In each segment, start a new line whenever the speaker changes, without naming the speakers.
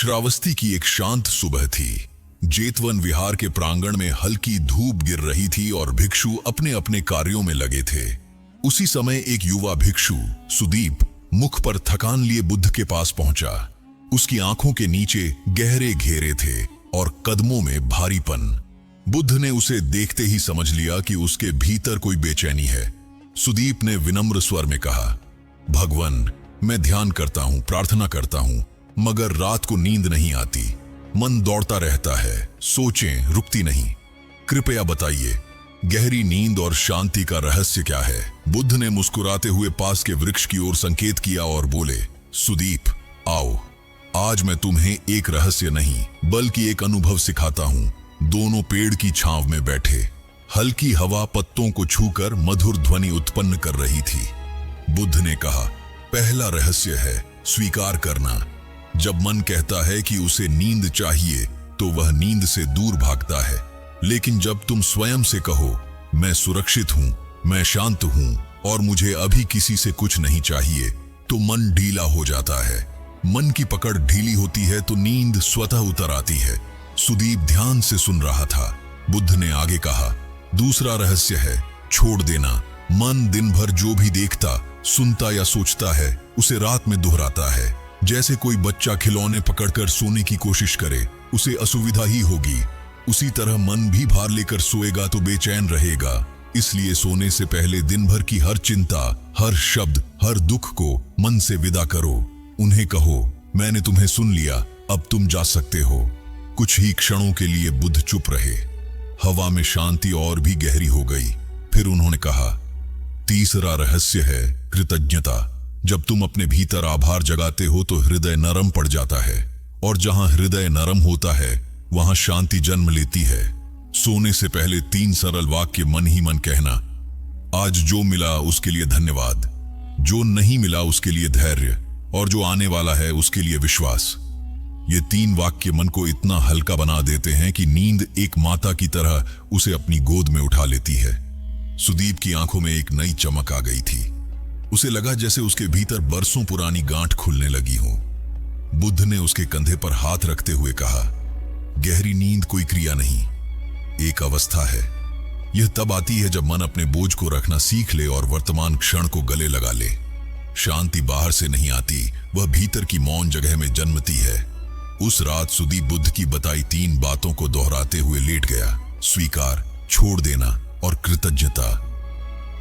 श्रावस्ती की एक शांत सुबह थी। जेतवन विहार के प्रांगण में हल्की धूप गिर रही थी और भिक्षु अपने अपने कार्यों में लगे थे। उसी समय एक युवा भिक्षु सुदीप मुख पर थकान लिए बुद्ध के पास पहुंचा। उसकी आंखों के नीचे गहरे घेरे थे और कदमों में भारीपन। बुद्ध ने उसे देखते ही समझ लिया कि उसके भीतर कोई बेचैनी है। सुदीप ने विनम्र स्वर में कहा, भगवान, मैं ध्यान करता हूं, प्रार्थना करता हूं, मगर रात को नींद नहीं आती। मन दौड़ता रहता है, सोचें रुकती नहीं। कृपया बताइए, गहरी नींद और शांति का रहस्य क्या है? बुद्ध ने मुस्कुराते हुए पास के वृक्ष की ओर संकेत किया और बोले, सुदीप, आओ, आज मैं तुम्हें एक रहस्य नहीं बल्कि एक अनुभव सिखाता हूं। दोनों पेड़ की छांव में बैठे, हल्की हवा पत्तों को छूकर मधुर ध्वनि उत्पन्न कर रही थी। बुद्ध ने कहा, पहला रहस्य है स्वीकार करना। जब मन कहता है कि उसे नींद चाहिए तो वह नींद से दूर भागता है, लेकिन जब तुम स्वयं से कहो, मैं सुरक्षित हूं, मैं शांत हूं और मुझे अभी किसी से कुछ नहीं चाहिए, तो मन ढीला हो जाता है। मन की पकड़ ढीली होती है तो नींद स्वतः उतर आती है। सुदीप ध्यान से सुन रहा था। बुद्ध ने आगे कहा, दूसरा रहस्य है छोड़ देना। मन दिन भर जो भी देखता, सुनता या सोचता है, उसे रात में दोहराता है। जैसे कोई बच्चा खिलौने पकड़कर सोने की कोशिश करे, उसे असुविधा ही होगी। उसी तरह मन भी भार लेकर सोएगा तो बेचैन रहेगा। इसलिए सोने से पहले दिन भर की हर चिंता, हर शब्द, हर दुख को मन से विदा करो। उन्हें कहो, मैंने तुम्हें सुन लिया, अब तुम जा सकते हो। कुछ ही क्षणों के लिए बुद्ध चुप रहे। हवा में शांति और भी गहरी हो गई। फिर उन्होंने कहा, तीसरा रहस्य है कृतज्ञता। जब तुम अपने भीतर आभार जगाते हो तो हृदय नरम पड़ जाता है, और जहां हृदय नरम होता है वहां शांति जन्म लेती है। सोने से पहले 3 सरल वाक्य मन ही मन कहना। आज जो मिला उसके लिए धन्यवाद, जो नहीं मिला उसके लिए धैर्य, और जो आने वाला है उसके लिए विश्वास। ये 3 वाक्य मन को इतना हल्का बना देते हैं कि नींद एक माता की तरह उसे अपनी गोद में उठा लेती है। सुदीप की आंखों में एक नई चमक आ गई थी। उसे लगा जैसे उसके भीतर बरसों पुरानी गांठ खुलने लगी हो। बुद्ध ने उसके कंधे पर हाथ रखते हुए कहा, गहरी नींद कोई क्रिया नहीं, एक अवस्था है। यह तब आती है जब मन अपने बोझ को रखना सीख ले और वर्तमान क्षण को गले लगा ले। शांति बाहर से नहीं आती, वह भीतर की मौन जगह में जन्मती है। उस रात सुदीप बुद्ध की बताई 3 बातों को दोहराते हुए लेट गया, स्वीकार, छोड़ देना और कृतज्ञता।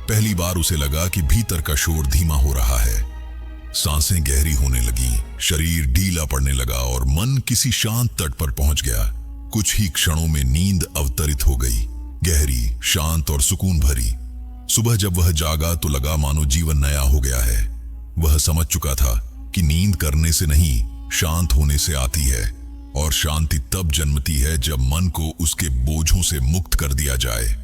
पहली बार उसे लगा कि भीतर का शोर धीमा हो रहा है। सांसें गहरी होने लगी, शरीर ढीला पड़ने लगा और मन किसी शांत तट पर पहुंच गया। कुछ ही क्षणों में नींद अवतरित हो गई, गहरी, शांत और सुकून भरी। सुबह जब वह जागा तो लगा मानो जीवन नया हो गया है। वह समझ चुका था कि नींद करने से नहीं, शांत होने से आती है, और शांति तब जन्मती है जब मन को उसके बोझों से मुक्त कर दिया जाए।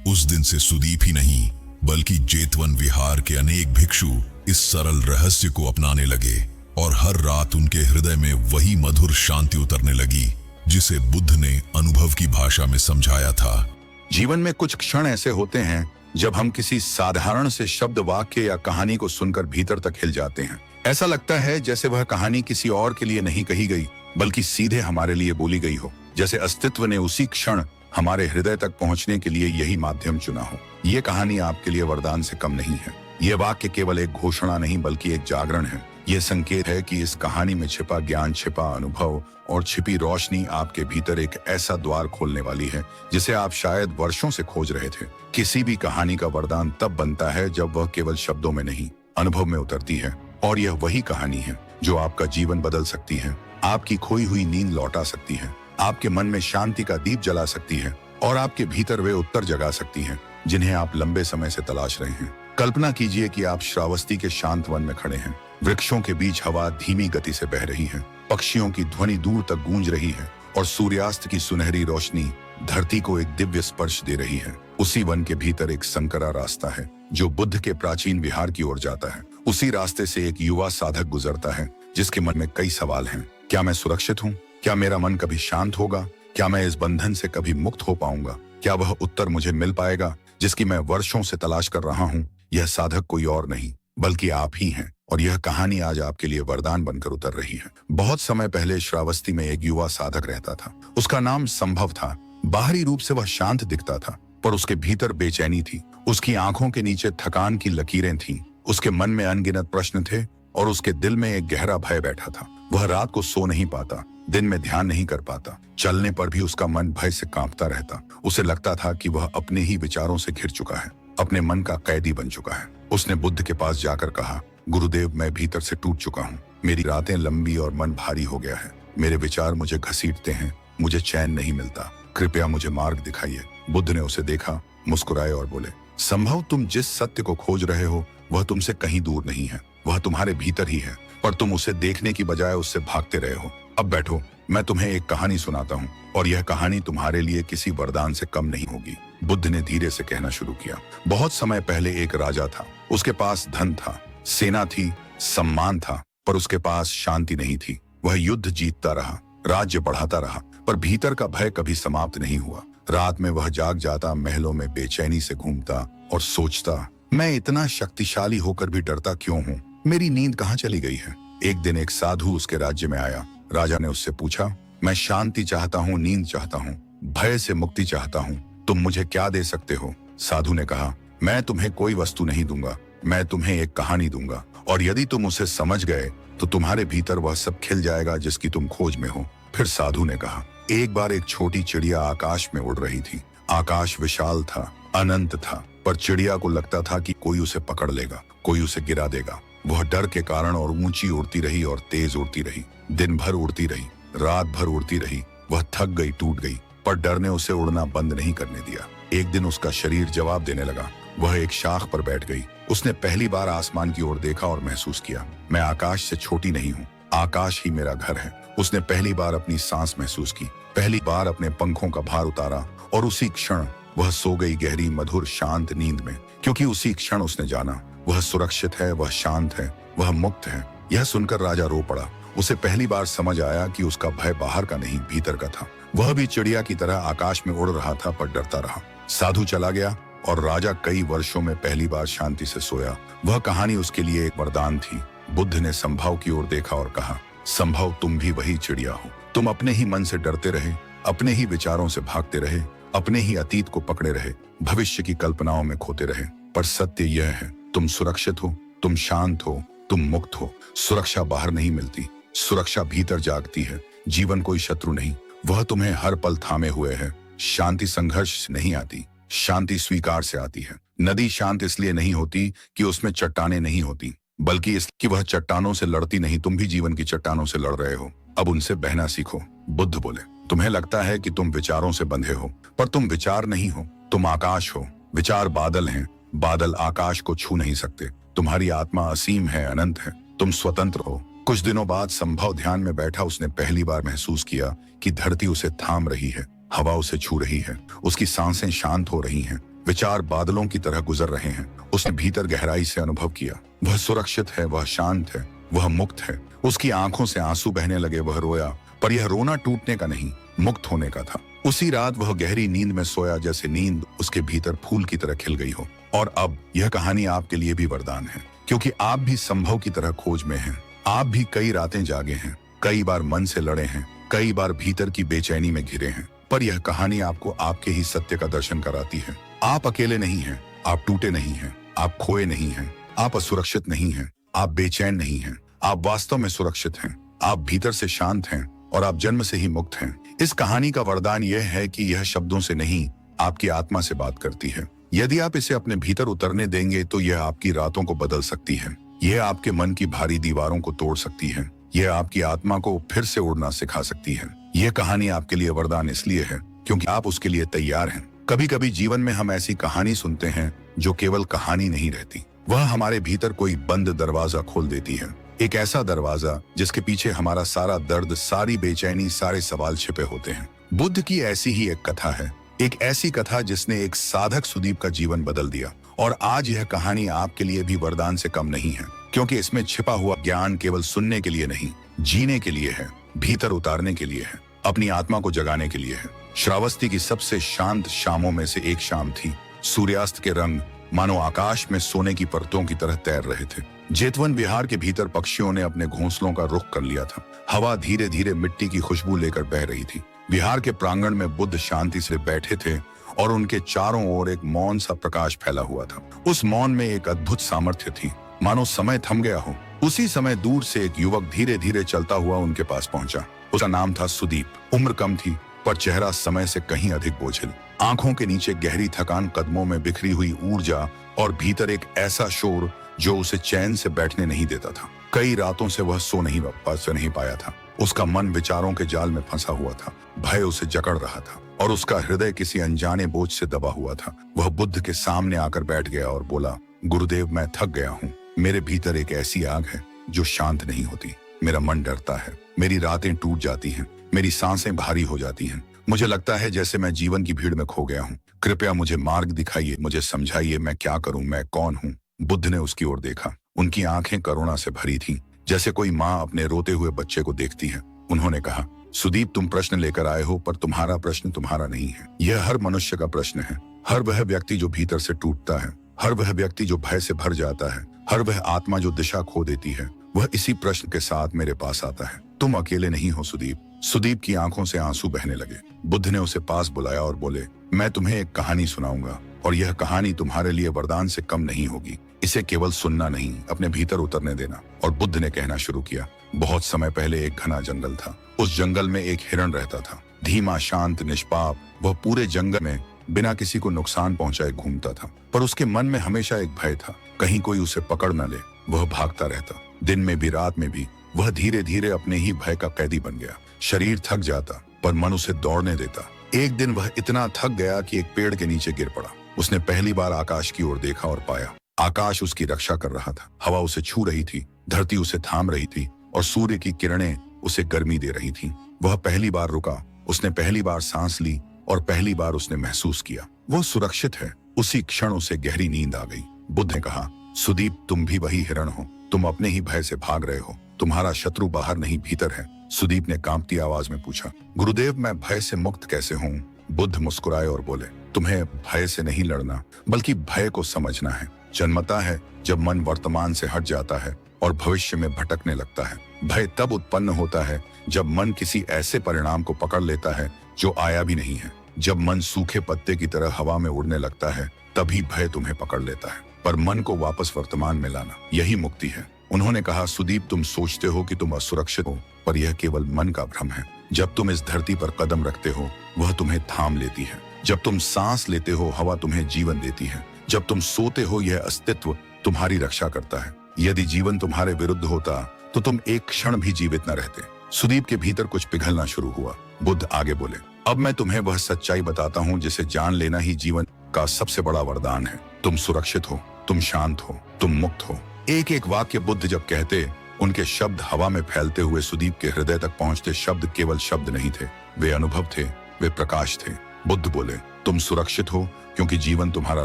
उस दिन से सुदीप ही नहीं बल्कि जेतवन विहार के अनेक भिक्षु इस सरल रहस्य को अपनाने लगे, और हर रात उनके हृदय में वही मधुर शांति उतरने लगी जिसे बुद्ध ने अनुभव की भाषा में समझाया था।
जीवन में कुछ क्षण ऐसे होते हैं जब हम किसी साधारण से शब्द, वाक्य या कहानी को सुनकर भीतर तक हिल जाते हैं। ऐसा लगता है जैसे वह कहानी किसी और के लिए नहीं कही गई बल्कि सीधे हमारे लिए बोली गई हो, जैसे अस्तित्व ने उसी क्षण हमारे हृदय तक पहुंचने के लिए यही माध्यम चुना हो। ये कहानी आपके लिए वरदान से कम नहीं है। ये वाक्य केवल एक घोषणा नहीं बल्कि एक जागरण है। ये संकेत है कि इस कहानी में छिपा ज्ञान, छिपा अनुभव और छिपी रोशनी आपके भीतर एक ऐसा द्वार खोलने वाली है जिसे आप शायद वर्षों से खोज रहे थे। किसी भी कहानी का वरदान तब बनता है जब वह केवल शब्दों में नहीं, अनुभव में उतरती है। और यह वही कहानी है जो आपका जीवन बदल सकती है, आपकी खोई हुई नींद लौटा सकती है, आपके मन में शांति का दीप जला सकती है और आपके भीतर वे उत्तर जगा सकती है जिन्हें आप लंबे समय से तलाश रहे हैं। कल्पना कीजिए कि आप श्रावस्ती के शांत वन में खड़े हैं। वृक्षों के बीच हवा धीमी गति से बह रही है, पक्षियों की ध्वनि दूर तक गूंज रही है और सूर्यास्त की सुनहरी रोशनी धरती को एक दिव्य स्पर्श दे रही है। उसी वन के भीतर एक संकरा रास्ता है जो बुद्ध के प्राचीन विहार की ओर जाता है। उसी रास्ते से एक युवा साधक गुजरता है जिसके मन में कई सवाल हैं। क्या मैं सुरक्षित हूँ? क्या मेरा मन कभी शांत होगा? क्या मैं इस बंधन से कभी मुक्त हो पाऊंगा? क्या वह उत्तर मुझे मिल पाएगा जिसकी मैं वर्षों से तलाश कर रहा हूँ? यह साधक कोई और नहीं बल्कि आप ही हैं, और यह कहानी आज आपके लिए वरदान बनकर उतर रही है। बहुत समय पहले श्रावस्ती में एक युवा साधक रहता था। उसका नाम संभव था। बाहरी रूप से वह शांत दिखता था, पर उसके भीतर बेचैनी थी। उसकी आंखों के नीचे थकान की लकीरें थीं। उसके मन में अनगिनत प्रश्न थे और उसके दिल में एक गहरा भय बैठा था। वह रात को सो नहीं पाता, दिन में ध्यान नहीं कर पाता। चलने पर भी उसका मन भय से कांपता रहता। उसे लगता था कि वह अपने ही विचारों से घिर चुका है, अपने मन का कैदी बन चुका है। उसने बुद्ध के पास जाकर कहा, गुरुदेव, मैं भीतर से टूट चुका हूँ। मेरी रातें लंबी और मन भारी हो गया है। मेरे विचार मुझे घसीटते हैं, मुझे चैन नहीं मिलता। कृपया मुझे मार्ग दिखाइए। बुद्ध ने उसे देखा, मुस्कुराए और बोले, संभव, तुम जिस सत्य को खोज रहे हो वह तुमसे कहीं दूर नहीं है। वह तुम्हारे भीतर ही है, पर तुम उसे देखने की बजाय उससे भागते रहे हो। अब बैठो, मैं तुम्हें एक कहानी सुनाता हूँ और यह कहानी तुम्हारे लिए किसी वरदान से कम नहीं होगी। बुद्ध ने धीरे से कहना शुरू किया। बहुत समय पहले एक राजा था। उसके पास धन था, सेना थी, सम्मान था, पर उसके पास शांति नहीं थी। वह युद्ध जीतता रहा, राज्य बढ़ाता रहा, पर भीतर का भय कभी समाप्त नहीं हुआ। रात में वह जाग जाता, महलों में बेचैनी से घूमता और सोचता, मैं इतना शक्तिशाली होकर भी डरता क्यों हूँ? मेरी नींद कहाँ चली गई है? एक दिन एक साधु उसके राज्य में आया। राजा ने उससे पूछा, मैं शांति चाहता हूँ, नींद चाहता हूँ, भय से मुक्ति चाहता हूँ, तुम मुझे क्या दे सकते हो? साधु ने कहा, मैं तुम्हें कोई वस्तु नहीं दूंगा, मैं तुम्हें एक कहानी दूंगा, और यदि तुम उसे समझ गए तो तुम्हारे भीतर वह सब खिल जाएगा जिसकी तुम खोज में हो। फिर साधु ने कहा, एक बार एक छोटी चिड़िया आकाश में उड़ रही थी। आकाश विशाल था, अनंत था, पर चिड़िया को लगता था कि कोई उसे पकड़ लेगा, कोई उसे गिरा देगा। वह डर के कारण और ऊंची उड़ती रही और तेज उड़ती रही। दिन भर उड़ती रही, रात भर उड़ती रही। वह थक गई, टूट गई, पर डर ने उसे उड़ना बंद नहीं करने दिया। एक दिन उसका शरीर जवाब देने लगा। वह एक शाख पर बैठ गई। उसने पहली बार आसमान की ओर देखा और महसूस किया, मैं आकाश से छोटी नहीं हूँ, आकाश ही मेरा घर है। उसने पहली बार अपनी सांस महसूस की, पहली बार अपने पंखों का भार उतारा, और उसी क्षण वह सो गई गहरी, मधुर, शांत नींद में। क्योंकि उसी क्षण उसने जाना, वह सुरक्षित है, वह शांत है, वह मुक्त है। यह सुनकर राजा रो पड़ा। उसे पहली बार समझ आया कि उसका भय बाहर का नहीं, भीतर का था। वह भी चिड़िया की तरह आकाश में उड़ रहा था, पर डरता रहा। साधु चला गया और राजा कई वर्षों में पहली बार शांति से सोया। वह कहानी उसके लिए एक वरदान थी। बुद्ध ने संभव की ओर देखा और कहा, संभव, तुम भी वही चिड़िया हो। तुम अपने ही मन से डरते रहे, अपने ही विचारों से भागते रहे, अपने ही अतीत को पकड़े रहे, भविष्य की कल्पनाओं में खोते रहे। पर सत्य यह है, तुम सुरक्षित हो, तुम शांत हो, तुम मुक्त हो। सुरक्षा बाहर नहीं मिलती, सुरक्षा भीतर जागती है। जीवन कोई शत्रु नहीं, वह तुम्हें हर पल थामे हुए है। शांति संघर्ष से नहीं आती, शांति स्वीकार से आती है। नदी शांत इसलिए नहीं होती कि उसमें चट्टानें नहीं होती, बल्कि इसलिए वह चट्टानों से लड़ती नहीं। तुम भी जीवन की चट्टानों से लड़ रहे हो, अब उनसे बहना सीखो। बुद्ध बोले, तुम्हें लगता है कि तुम विचारों से बंधे हो, पर तुम विचार नहीं हो, तुम आकाश हो। विचार बादल हैं, बादल आकाश को छू नहीं सकते। तुम्हारी आत्मा असीम है, अनंत है, तुम स्वतंत्र हो। कुछ दिनों बाद संभव ध्यान में बैठा। उसने पहली बार महसूस किया कि धरती उसे थाम रही है, हवा उसे छू रही है, उसकी सांसें शांत हो रही हैं, विचार बादलों की तरह गुजर रहे हैं। उसने भीतर गहराई से अनुभव किया, वह सुरक्षित है, वह शांत है, वह मुक्त है। उसकी आंखों से आंसू बहने लगे। वह रोया, पर यह रोना टूटने का नहीं, मुक्त होने का था। उसी रात वह गहरी नींद में सोया, जैसे नींद उसके भीतर फूल की तरह खिल गई हो। और अब यह कहानी आपके लिए भी वरदान है, क्योंकि आप भी संभव की तरह खोज में हैं। आप भी कई रातें जागे हैं, कई बार मन से लड़े हैं, कई बार भीतर की बेचैनी में घिरे हैं, पर यह कहानी आपको आपके ही सत्य का दर्शन कराती है। आप अकेले नहीं हैं, आप टूटे नहीं हैं, आप खोए नहीं हैं, आप असुरक्षित नहीं हैं, आप बेचैन नहीं हैं, आप वास्तव में सुरक्षित हैं, आप भीतर से शांत हैं और आप जन्म से ही मुक्त हैं। इस कहानी का वरदान यह है कि यह शब्दों से नहीं, आपकी आत्मा से बात करती है। यदि आप इसे अपने भीतर उतरने देंगे तो यह आपकी रातों को बदल सकती है, यह आपके मन की भारी दीवारों को तोड़ सकती है, यह आपकी आत्मा को फिर से उड़ना सिखा सकती है। यह कहानी आपके लिए वरदान इसलिए है क्योंकि आप उसके लिए तैयार हैं। कभी कभी जीवन में हम ऐसी कहानी सुनते हैं जो केवल कहानी नहीं रहती, वह हमारे भीतर कोई बंद दरवाजा खोल देती है। एक ऐसा दरवाजा जिसके पीछे हमारा सारा दर्द, सारी बेचैनी, सारे सवाल छिपे होते हैं। बुद्ध की ऐसी ही एक कथा है, एक ऐसी कथा जिसने एक साधक सुदीप का जीवन बदल दिया। और आज यह कहानी आपके लिए भी वरदान से कम नहीं है, क्योंकि इसमें छिपा हुआ ज्ञान केवल सुनने के लिए नहीं, जीने के लिए है, भीतर उतारने के लिए है, अपनी आत्मा को जगाने के लिए है। श्रावस्ती की सबसे शांत शामों में से एक शाम थी। सूर्यास्त के रंग मानो आकाश में सोने की परतों की तरह तैर रहे थे। जेतवन विहार के भीतर पक्षियों ने अपने घोंसलों का रुख कर लिया था। हवा धीरे धीरे मिट्टी की खुशबू लेकर बह रही थी। विहार के प्रांगण में बुद्ध शांति से बैठे थे और उनके चारों ओर एक मौन सा प्रकाश फैला हुआ था। उस मौन में एक अद्भुत सामर्थ्य थी, मानो समय थम गया हो। उसी समय दूर से एक युवक धीरे धीरे चलता हुआ उनके पास पहुंचा। उसका नाम था सुदीप। उम्र कम थी पर चेहरा समय से कहीं अधिक बोझिल। आंखों के नीचे गहरी थकान, कदमों में बिखरी हुई ऊर्जा और भीतर एक ऐसा शोर जो उसे चैन से बैठने नहीं देता था। कई रातों से वह सो नहीं पाया था। उसका मन विचारों के जाल में फंसा हुआ था। भय उसे जकड़ रहा था और उसका हृदय किसी अनजाने बोझ से दबा हुआ था। वह बुद्ध के सामने आकर बैठ गया और बोला, गुरुदेव, मैं थक गया हूँ। मेरे भीतर एक ऐसी आग है जो शांत नहीं होती। मेरा मन डरता है, मेरी रातें टूट जाती हैं, मेरी सांसें भारी हो जाती हैं। मुझे लगता है जैसे मैं जीवन की भीड़ में खो गया हूँ। कृपया मुझे मार्ग दिखाइए, मुझे समझाइए मैं क्या करूँ, मैं कौन हूँ। बुद्ध ने उसकी ओर देखा। उनकी आंखें करुणा से भरी थीं, जैसे कोई माँ अपने रोते हुए बच्चे को देखती है। उन्होंने कहा, सुदीप, तुम प्रश्न लेकर आए हो, पर तुम्हारा प्रश्न तुम्हारा नहीं है। यह हर मनुष्य का प्रश्न है। हर वह व्यक्ति जो भीतर से टूटता है, हर वह व्यक्ति जो भय से भर जाता है, हर वह आत्मा जो दिशा खो देती है, वह इसी प्रश्न के साथ मेरे पास आता है। तुम अकेले नहीं हो सुदीप। सुदीप की आंखों से आंसू बहने लगे। बुद्ध ने उसे पास बुलाया और बोले, मैं तुम्हें एक कहानी सुनाऊंगा और यह कहानी तुम्हारे लिए वरदान से कम नहीं होगी। इसे केवल सुनना नहीं, अपने भीतर उतरने देना। और बुद्ध ने कहना शुरू किया। बहुत समय पहले एक घना जंगल था। उस जंगल में एक हिरण रहता था। धीमा, शांत, निष्पाप। वह पूरे जंगल में बिना किसी को नुकसान पहुंचाए घूमता था, पर उसके मन में हमेशा एक भय था, कहीं कोई उसे पकड़ न ले। वह भागता रहता, दिन में भी रात में भी। वह धीरे धीरे अपने ही भय का कैदी बन गया। शरीर थक जाता पर मन उसे दौड़ने देता। एक दिन वह इतना थक गया कि एक पेड़ के नीचे गिर पड़ा। उसने पहली बार आकाश की ओर देखा और पाया आकाश उसकी रक्षा कर रहा था। हवा उसे छू रही थी, धरती उसे थाम रही थी और सूर्य की किरणें उसे गर्मी दे रही थीं। वह पहली बार रुका, उसने पहली बार सांस ली और पहली बार उसने महसूस किया वो सुरक्षित है। उसी क्षण उसे गहरी नींद आ गई। बुद्ध ने कहा, सुदीप, तुम भी वही हिरण हो। तुम अपने ही भय से भाग रहे हो। तुम्हारा शत्रु बाहर नहीं भीतर है। सुदीप ने कांपती आवाज में पूछा, गुरुदेव, मैं भय से मुक्त कैसे हूँ? बुद्ध मुस्कुराए और बोले, तुम्हें भय से नहीं लड़ना, बल्कि भय को समझना है। जन्मता है जब मन वर्तमान से हट जाता है और भविष्य में भटकने लगता है। भय तब उत्पन्न होता है जब मन किसी ऐसे परिणाम को पकड़ लेता है जो आया भी नहीं है। जब मन सूखे पत्ते की तरह हवा में उड़ने लगता है, तभी भय तुम्हें पकड़ लेता है। पर मन को वापस वर्तमान में लाना, यही मुक्ति है। उन्होंने कहा, सुदीप, तुम सोचते हो कि तुम असुरक्षित हो, पर यह केवल मन का भ्रम है। जब तुम इस धरती पर कदम रखते हो, वह तुम्हें थाम लेती है। जब तुम सांस लेते हो, हवा तुम्हें जीवन देती है। जब तुम सोते हो, यह अस्तित्व तुम्हारी रक्षा करता है। यदि जीवन तुम्हारे विरुद्ध होता तो तुम एक क्षण भी जीवित न रहते। सुदीप के भीतर कुछ पिघलना शुरू हुआ। बुद्ध आगे बोले, अब मैं तुम्हें वह सच्चाई बताता हूँ जिसे जान लेना ही जीवन का सबसे बड़ा वरदान है। तुम सुरक्षित हो, तुम शांत हो, तुम मुक्त हो। एक एक वाक्य बुद्ध जब कहते, उनके शब्द हवा में फैलते हुए सुदीप के हृदय तक पहुंचते। शब्द केवल शब्द नहीं थे, वे अनुभव थे, वे प्रकाश थे। बुद्ध बोले, तुम सुरक्षित हो क्योंकि जीवन तुम्हारा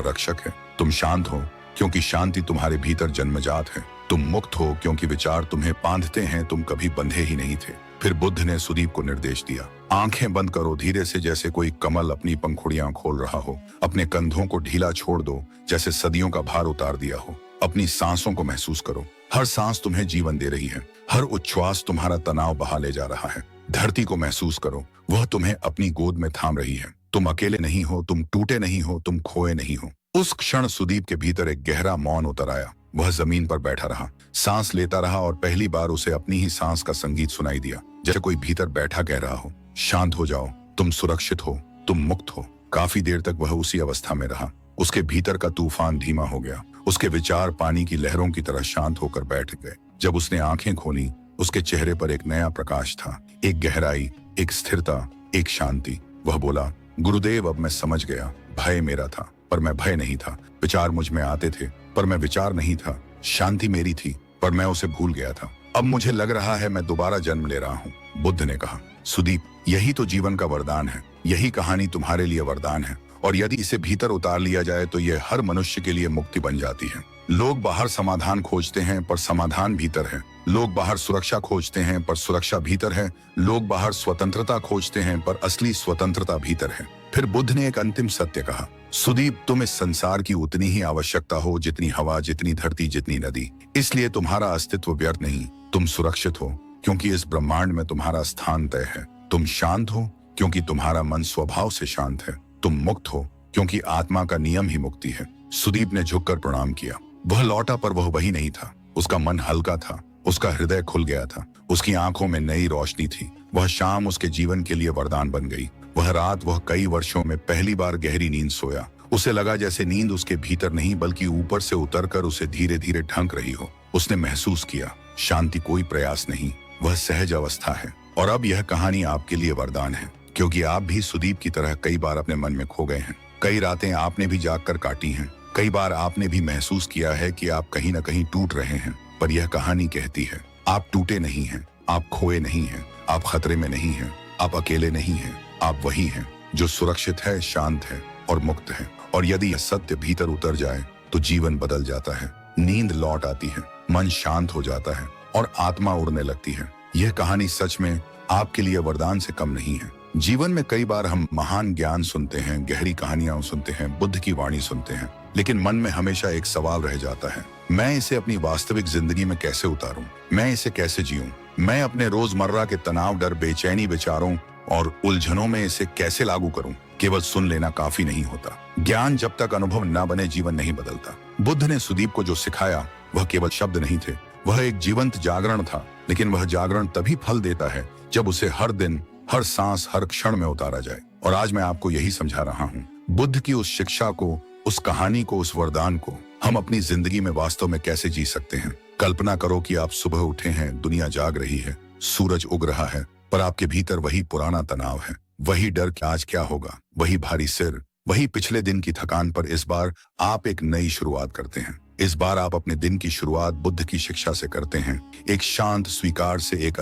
रक्षक है। तुम शांत हो क्योंकि शांति तुम्हारे भीतर जन्मजात है। तुम मुक्त हो क्योंकि विचार तुम्हें बांधते हैं, तुम कभी बंधे ही नहीं थे। फिर बुद्ध ने सुदीप को निर्देश दिया, आंखें बंद करो धीरे से, जैसे कोई कमल अपनी पंखुड़ियां खोल रहा हो। अपने कंधों को ढीला छोड़ दो, जैसे सदियों का भार उतार दिया हो। अपनी सांसों को महसूस करो, हर सांस तुम्हें जीवन दे रही है। हर उच्छ्वास तुम्हारा तनाव बहा ले जा रहा है। धरती को महसूस करो, वह तुम्हें अपनी गोद में थाम रही है। तुम अकेले नहीं हो, तुम टूटे नहीं हो, तुम खोए नहीं हो। उस क्षण सुदीप के भीतर एक गहरा मौन उतर आया। वह जमीन पर बैठा रहा, सांस लेता रहा और पहली बार उसे अपनी ही सांस का संगीत सुनाई दिया, जैसे कोई भीतर बैठा कह रहा हो, शांत हो जाओ, तुम सुरक्षित हो, तुम मुक्त हो। काफी देर तक वह उसी अवस्था में रहा। उसके भीतर का तूफान धीमा हो गया। उसके विचार पानी की लहरों की तरह शांत होकर बैठ गए। जब उसने आंखें खोली, उसके चेहरे पर एक नया प्रकाश था, एक गहराई, एक स्थिरता, एक शांति। वह बोला, गुरुदेव, अब मैं समझ गया। भय मेरा था पर मैं भय नहीं था। विचार मुझ में आते थे पर मैं विचार नहीं था। शांति मेरी थी पर मैं उसे भूल गया था। अब मुझे लग रहा है मैं दोबारा जन्म ले रहा हूँ। बुद्ध ने कहा, सुदीप, यही तो जीवन का वरदान है। यही कहानी तुम्हारे लिए वरदान है और यदि इसे भीतर उतार लिया जाए तो यह हर मनुष्य के लिए मुक्ति बन जाती है। लोग बाहर समाधान खोजते हैं पर समाधान भीतर है। लोग बाहर सुरक्षा खोजते हैं पर सुरक्षा भीतर है। लोग बाहर स्वतंत्रता खोजते हैं पर असली स्वतंत्रता भीतर है। फिर बुद्ध ने एक अंतिम सत्य कहा, सुदीप, तुम इस संसार की उतनी ही आवश्यकता हो जितनी हवा, जितनी धरती, जितनी नदी। इसलिए तुम्हारा अस्तित्व व्यर्थ नहीं, तुम सुरक्षित हो क्योंकि इस ब्रह्मांड में तुम्हारा स्थान तय है। तुम शांत हो क्योंकि तुम्हारा मन स्वभाव से शांत है। तुम मुक्त हो क्योंकि आत्मा का नियम ही मुक्ति है। सुदीप ने झुककर प्रणाम किया। वह लौटा पर वह वही नहीं था। उसका मन हल्का था, उसका हृदय खुल गया था, उसकी आंखों में नई रोशनी थी। वह शाम उसके जीवन के लिए वरदान बन गई। वह रात वह कई वर्षों में पहली बार गहरी नींद सोया। उसे लगा जैसे नींद उसके भीतर नहीं बल्कि ऊपर से उतरकर उसे धीरे धीरे ढंक रही हो। उसने महसूस किया शांति कोई प्रयास नहीं, वह सहज अवस्था है। और अब यह कहानी आपके लिए वरदान है, क्योंकि आप भी सुदीप की तरह कई बार अपने मन में खो गए हैं। कई रातें आपने भी जागकर काटी हैं। कई बार आपने भी महसूस किया है कि आप कहीं न कहीं टूट रहे हैं। पर यह कहानी कहती है, आप टूटे नहीं हैं, आप खोए नहीं हैं, आप खतरे में नहीं हैं, आप अकेले नहीं हैं। आप वही हैं जो सुरक्षित है, शांत है और मुक्त है। और यदि यह सत्य भीतर उतर जाए तो जीवन बदल जाता है। नींद लौट आती है, मन शांत हो जाता है और आत्मा उड़ने लगती है। यह कहानी सच में आपके लिए वरदान से कम नहीं है। जीवन में कई बार हम महान ज्ञान सुनते हैं, गहरी कहानियां सुनते हैं, बुद्ध की वाणी सुनते हैं, लेकिन मन में हमेशा एक सवाल रह जाता है, मैं इसे अपनी वास्तविक जिंदगी में कैसे उतारूं? मैं इसे कैसे जीऊं? मैं अपने रोजमर्रा के तनाव, डर, बेचैनी, विचारों और उलझनों में इसे कैसे लागू करूं? केवल सुन लेना काफी नहीं होता। ज्ञान जब तक अनुभव न बने जीवन नहीं बदलता। बुद्ध ने सुदीप को जो सिखाया वह केवल शब्द नहीं थे, वह एक जीवंत जागरण था। लेकिन वह जागरण तभी फल देता है जब उसे हर दिन, हर सांस, हर क्षण में उतारा जाए। और आज मैं आपको यही समझा रहा हूँ। बुद्ध की उस शिक्षा को, उस कहानी को, उस वरदान को हम अपनी जिंदगी में वास्तव में कैसे जी सकते हैं। कल्पना करो कि आप सुबह उठे हैं, दुनिया जाग रही है, सूरज उग रहा है, पर आपके भीतर वही पुराना तनाव है, वही डर कि आज क्या होगा, वही भारी सिर, वही पिछले दिन की थकान। पर इस बार आप एक नई शुरुआत करते हैं। इस बार आप अपने दिन की शुरुआत बुद्ध की शिक्षा से करते हैं, एक शांत स्वीकार से, एक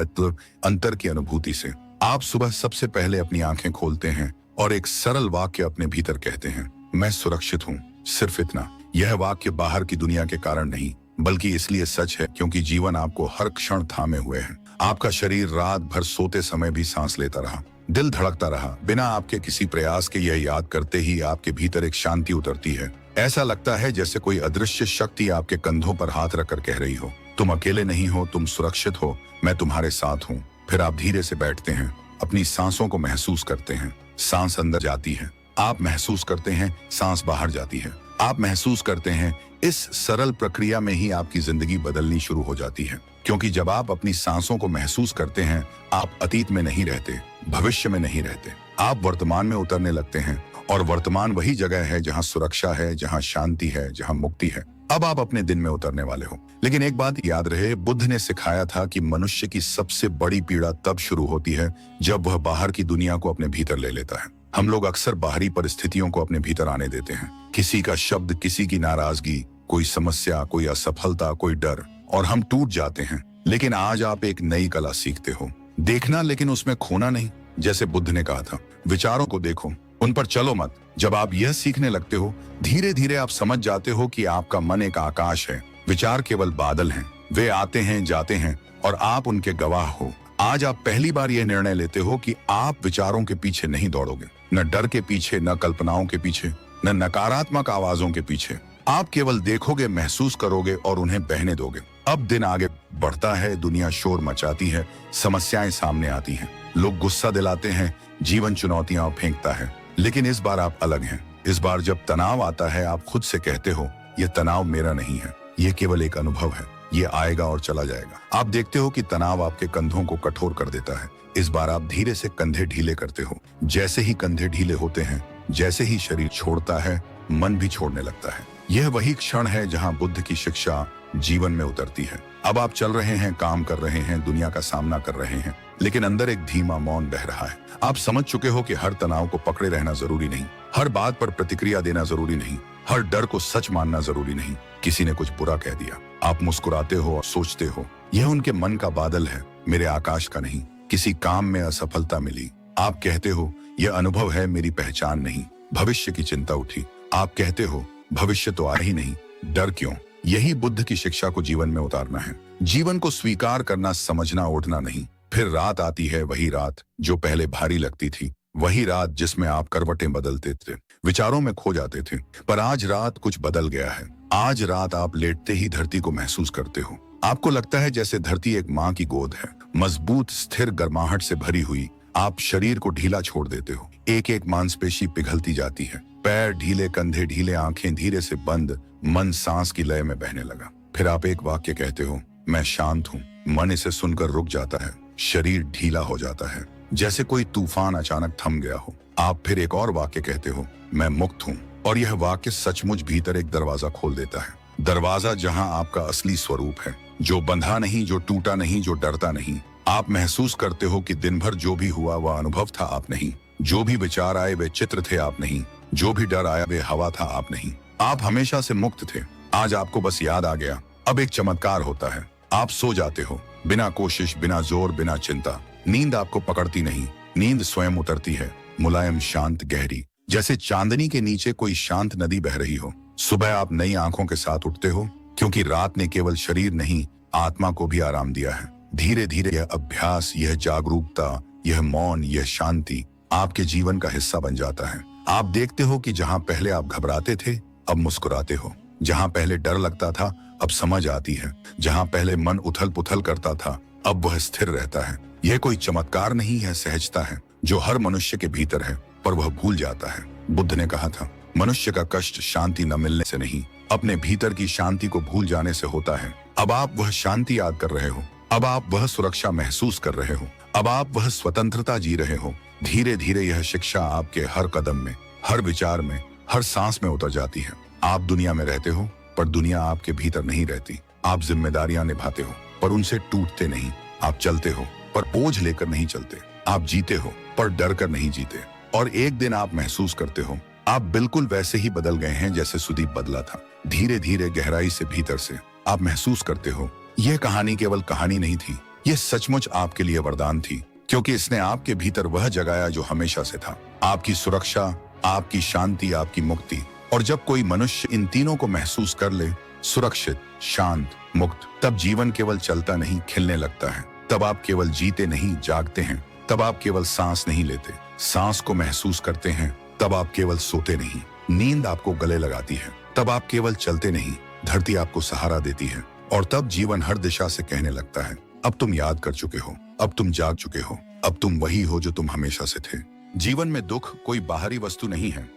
अंतर की अनुभूति से। आप सुबह सबसे पहले अपनी आंखें खोलते हैं और एक सरल वाक्य अपने भीतर कहते हैं, मैं सुरक्षित हूँ। सिर्फ इतना। यह वाक्य बाहर की दुनिया के कारण नहीं, बल्कि इसलिए सच है क्योंकि जीवन आपको हर क्षण थामे हुए है। आपका शरीर रात भर सोते समय भी सांस लेता रहा, दिल धड़कता रहा, बिना आपके किसी प्रयास के। यह याद करते ही आपके भीतर एक शांति उतरती है। ऐसा लगता है जैसे कोई अदृश्य शक्ति आपके कंधों पर हाथ रखकर कह रही हो, तुम अकेले नहीं हो, तुम सुरक्षित हो, मैं तुम्हारे साथ हूँ। फिर आप धीरे से बैठते हैं, अपनी सांसों को महसूस करते हैं। सांस अंदर जाती है, आप महसूस करते हैं, सांस बाहर जाती है, आप महसूस करते हैं। इस सरल प्रक्रिया में ही आपकी जिंदगी बदलनी शुरू हो जाती है। क्योंकि जब आप अपनी सांसों को महसूस करते हैं, आप अतीत में नहीं रहते, भविष्य में नहीं रहते, आप वर्तमान में उतरने लगते हैं। और वर्तमान वही जगह है जहां सुरक्षा है, जहां शांति है, जहां मुक्ति है। अब आप अपने दिन में उतरने वाले हो। लेकिन एक बात याद रहे, बुद्ध ने सिखाया था कि मनुष्य की सबसे बड़ी पीड़ा तब शुरू होती है जब वह बाहर की दुनिया को अपने भीतर ले लेता है। हम लोग अक्सर बाहरी परिस्थितियों को अपने भीतर आने देते हैं। किसी का शब्द, किसी की नाराजगी, कोई समस्या, कोई असफलता, कोई डर, और हम टूट जाते हैं। लेकिन आज आप एक नई कला सीखते हो, देखना लेकिन उसमें खोना नहीं। जैसे बुद्ध ने कहा था, विचारों को देखो, उन पर चलो मत। जब आप यह सीखने लगते हो, धीरे धीरे आप समझ जाते हो कि आपका मन एक आकाश है, विचार केवल बादल हैं, वे आते हैं, जाते हैं और आप उनके गवाह हो। आज आप पहली बार यह निर्णय लेते हो कि आप विचारों के पीछे नहीं दौड़ोगे, न डर के पीछे, न कल्पनाओं के पीछे, न नकारात्मक आवाजों के पीछे। आप केवल देखोगे, महसूस करोगे और उन्हें बहने दोगे। अब दिन आगे बढ़ता है, दुनिया शोर मचाती है, समस्याएं सामने आती हैं, लोग गुस्सा दिलाते हैं, जीवन चुनौतियां फेंकता है। लेकिन इस बार आप अलग हैं। इस बार जब तनाव आता है, आप खुद से कहते हो, यह तनाव मेरा नहीं है, यह केवल एक अनुभव है, ये आएगा और चला जाएगा। आप देखते हो कि तनाव आपके कंधों को कठोर कर देता है। इस बार आप धीरे से कंधे ढीले करते हो। जैसे ही कंधे ढीले होते हैं, जैसे ही शरीर छोड़ता है, मन भी छोड़ने लगता है। यह वही क्षण है जहां बुद्ध की शिक्षा जीवन में उतरती है। अब आप चल रहे हैं, काम कर रहे हैं, दुनिया का सामना कर रहे हैं, लेकिन अंदर एक धीमा मौन बह रहा है। आप समझ चुके हो कि हर तनाव को पकड़े रहना जरूरी नहीं, हर बात पर प्रतिक्रिया देना जरूरी नहीं, हर डर को सच मानना जरूरी नहीं। किसी ने कुछ बुरा कह दिया, आप मुस्कुराते हो और सोचते हो, यह उनके मन का बादल है, मेरे आकाश का नहीं। किसी काम में असफलता मिली, आप कहते हो, यह अनुभव है, मेरी पहचान नहीं। भविष्य की चिंता उठी, आप कहते हो, भविष्य तो आ ही नहीं, डर क्यों? यही बुद्ध की शिक्षा को जीवन में उतारना है। जीवन को स्वीकार करना समझना उठना नहीं। फिर रात आती है, वही रात जो पहले भारी लगती थी, वही रात जिसमें आप करवटें बदलते थे, विचारों में खो जाते थे। पर आज रात कुछ बदल गया है। आज रात आप लेटते ही धरती को महसूस करते हो। आपको लगता है जैसे धरती एक माँ की गोद है, मजबूत, स्थिर, गर्माहट से भरी हुई। आप शरीर को ढीला छोड़ देते हो। एक एक मांसपेशी पिघलती जाती है। पैर ढीले, कंधे ढीले, आंखें धीरे से बंद, मन सांस की लय में बहने लगा। फिर आप एक वाक्य कहते हो, मैं शांत हूँ। मन इसे सुनकर रुक जाता है। शरीर ढीला हो जाता है, जैसे कोई तूफान अचानक थम गया हो। आप फिर एक और वाक्य कहते हो, मैं मुक्त हूँ। और यह वाक्य सचमुच भीतर एक दरवाजा खोल देता है। दरवाजा जहाँ आपका असली स्वरूप है, जो बंधा नहीं, जो टूटा नहीं, जो डरता नहीं। आप महसूस करते हो कि दिन भर जो भी हुआ वह अनुभव था, आप नहीं। जो भी विचार आए वे चित्र थे, आप नहीं। जो भी डर आया वे हवा था, आप नहीं। आप हमेशा से मुक्त थे। आज आपको बस याद आ गया। अब एक चमत्कार होता है, आप सो जाते हो, बिना कोशिश, बिना जोर, बिना चिंता। नींद आपको पकड़ती नहीं, नींद स्वयं उतरती है, मुलायम, शांत, गहरी, जैसे चांदनी के नीचे कोई शांत नदी बह रही हो। सुबह आप नई आंखों के साथ उठते हो, क्योंकि रात ने केवल शरीर नहीं, आत्मा को भी आराम दिया है। धीरे धीरे यह अभ्यास, यह जागरूकता, यह मौन, यह शांति आपके जीवन का हिस्सा बन जाता है। आप देखते हो कि जहां पहले आप घबराते थे, अब मुस्कुराते हो। जहां पहले डर लगता था, अब समझ आती है। जहां पहले मन उथल पुथल करता था, अब वह स्थिर रहता है। यह कोई चमत्कार नहीं है, सहजता है जो हर मनुष्य के भीतर है, पर वह भूल जाता है। बुद्ध ने कहा था, मनुष्य का कष्ट शांति न मिलने से नहीं, अपने भीतर की शांति को भूल जाने से होता है। अब आप वह शांति याद कर रहे हो। अब आप वह सुरक्षा महसूस कर रहे हो। अब आप वह स्वतंत्रता जी रहे हो। धीरे धीरे यह शिक्षा आपके हर कदम में, हर विचार में, हर सांस में उतर जाती है। आप दुनिया में रहते हो, पर दुनिया आपके भीतर नहीं रहती। आप जिम्मेदारियां निभाते हो, पर उनसे टूटते नहीं। आप चलते हो, पर बोझ लेकर नहीं चलते। आप जीते हो, पर डर कर नहीं जीते। और एक दिन आप महसूस करते हो, आप बिल्कुल वैसे ही बदल गए हैं जैसे सुदीप बदला था। धीरे धीरे, गहराई से, भीतर से आप महसूस करते हो, यह कहानी केवल कहानी नहीं थी, यह सचमुच आपके लिए वरदान थी, क्योंकि इसने आपके भीतर वह जगाया जो हमेशा से था। आपकी सुरक्षा, आपकी शांति, आपकी मुक्ति। और जब कोई मनुष्य इन तीनों को महसूस कर ले, सुरक्षित, शांत, मुक्त, तब जीवन केवल चलता नहीं, खिलने लगता है। तब आप केवल जीते नहीं, जागते हैं। तब आप केवल सांस नहीं लेते, सांस को महसूस करते हैं। तब आप केवल सोते नहीं, नींद आपको गले लगाती है। तब आप केवल चलते नहीं, धरती आपको सहारा देती है। और तब जीवन हर दिशा से कहने लगता है, अब तुम याद कर चुके हो, अब तुम जाग चुके हो, अब तुम वही हो जो तुम हमेशा से थे। जीवन में दुख कोई बाहरी वस्तु नहीं है।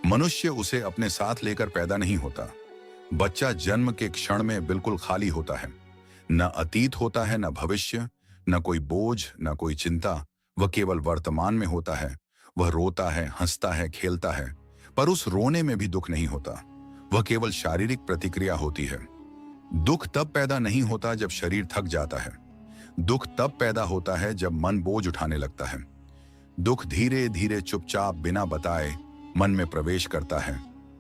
मनुष्य उसे अपने साथ लेकर पैदा नहीं होता। बच्चा जन्म के क्षण में बिल्कुल खाली होता है। न अतीत होता है, न भविष्य, न कोई बोझ, न कोई चिंता। वह केवल वर्तमान में होता है। वह रोता है, हंसता है, खेलता है, पर उस रोने में भी दुख नहीं होता। वह केवल शारीरिक प्रतिक्रिया होती है। दुख तब पैदा नहीं होता जब शरीर थक जाता है। दुख तब पैदा होता है जब मन बोझ उठाने लगता है। दुख धीरे धीरे, चुपचाप, बिना बताए मन में प्रवेश करता है,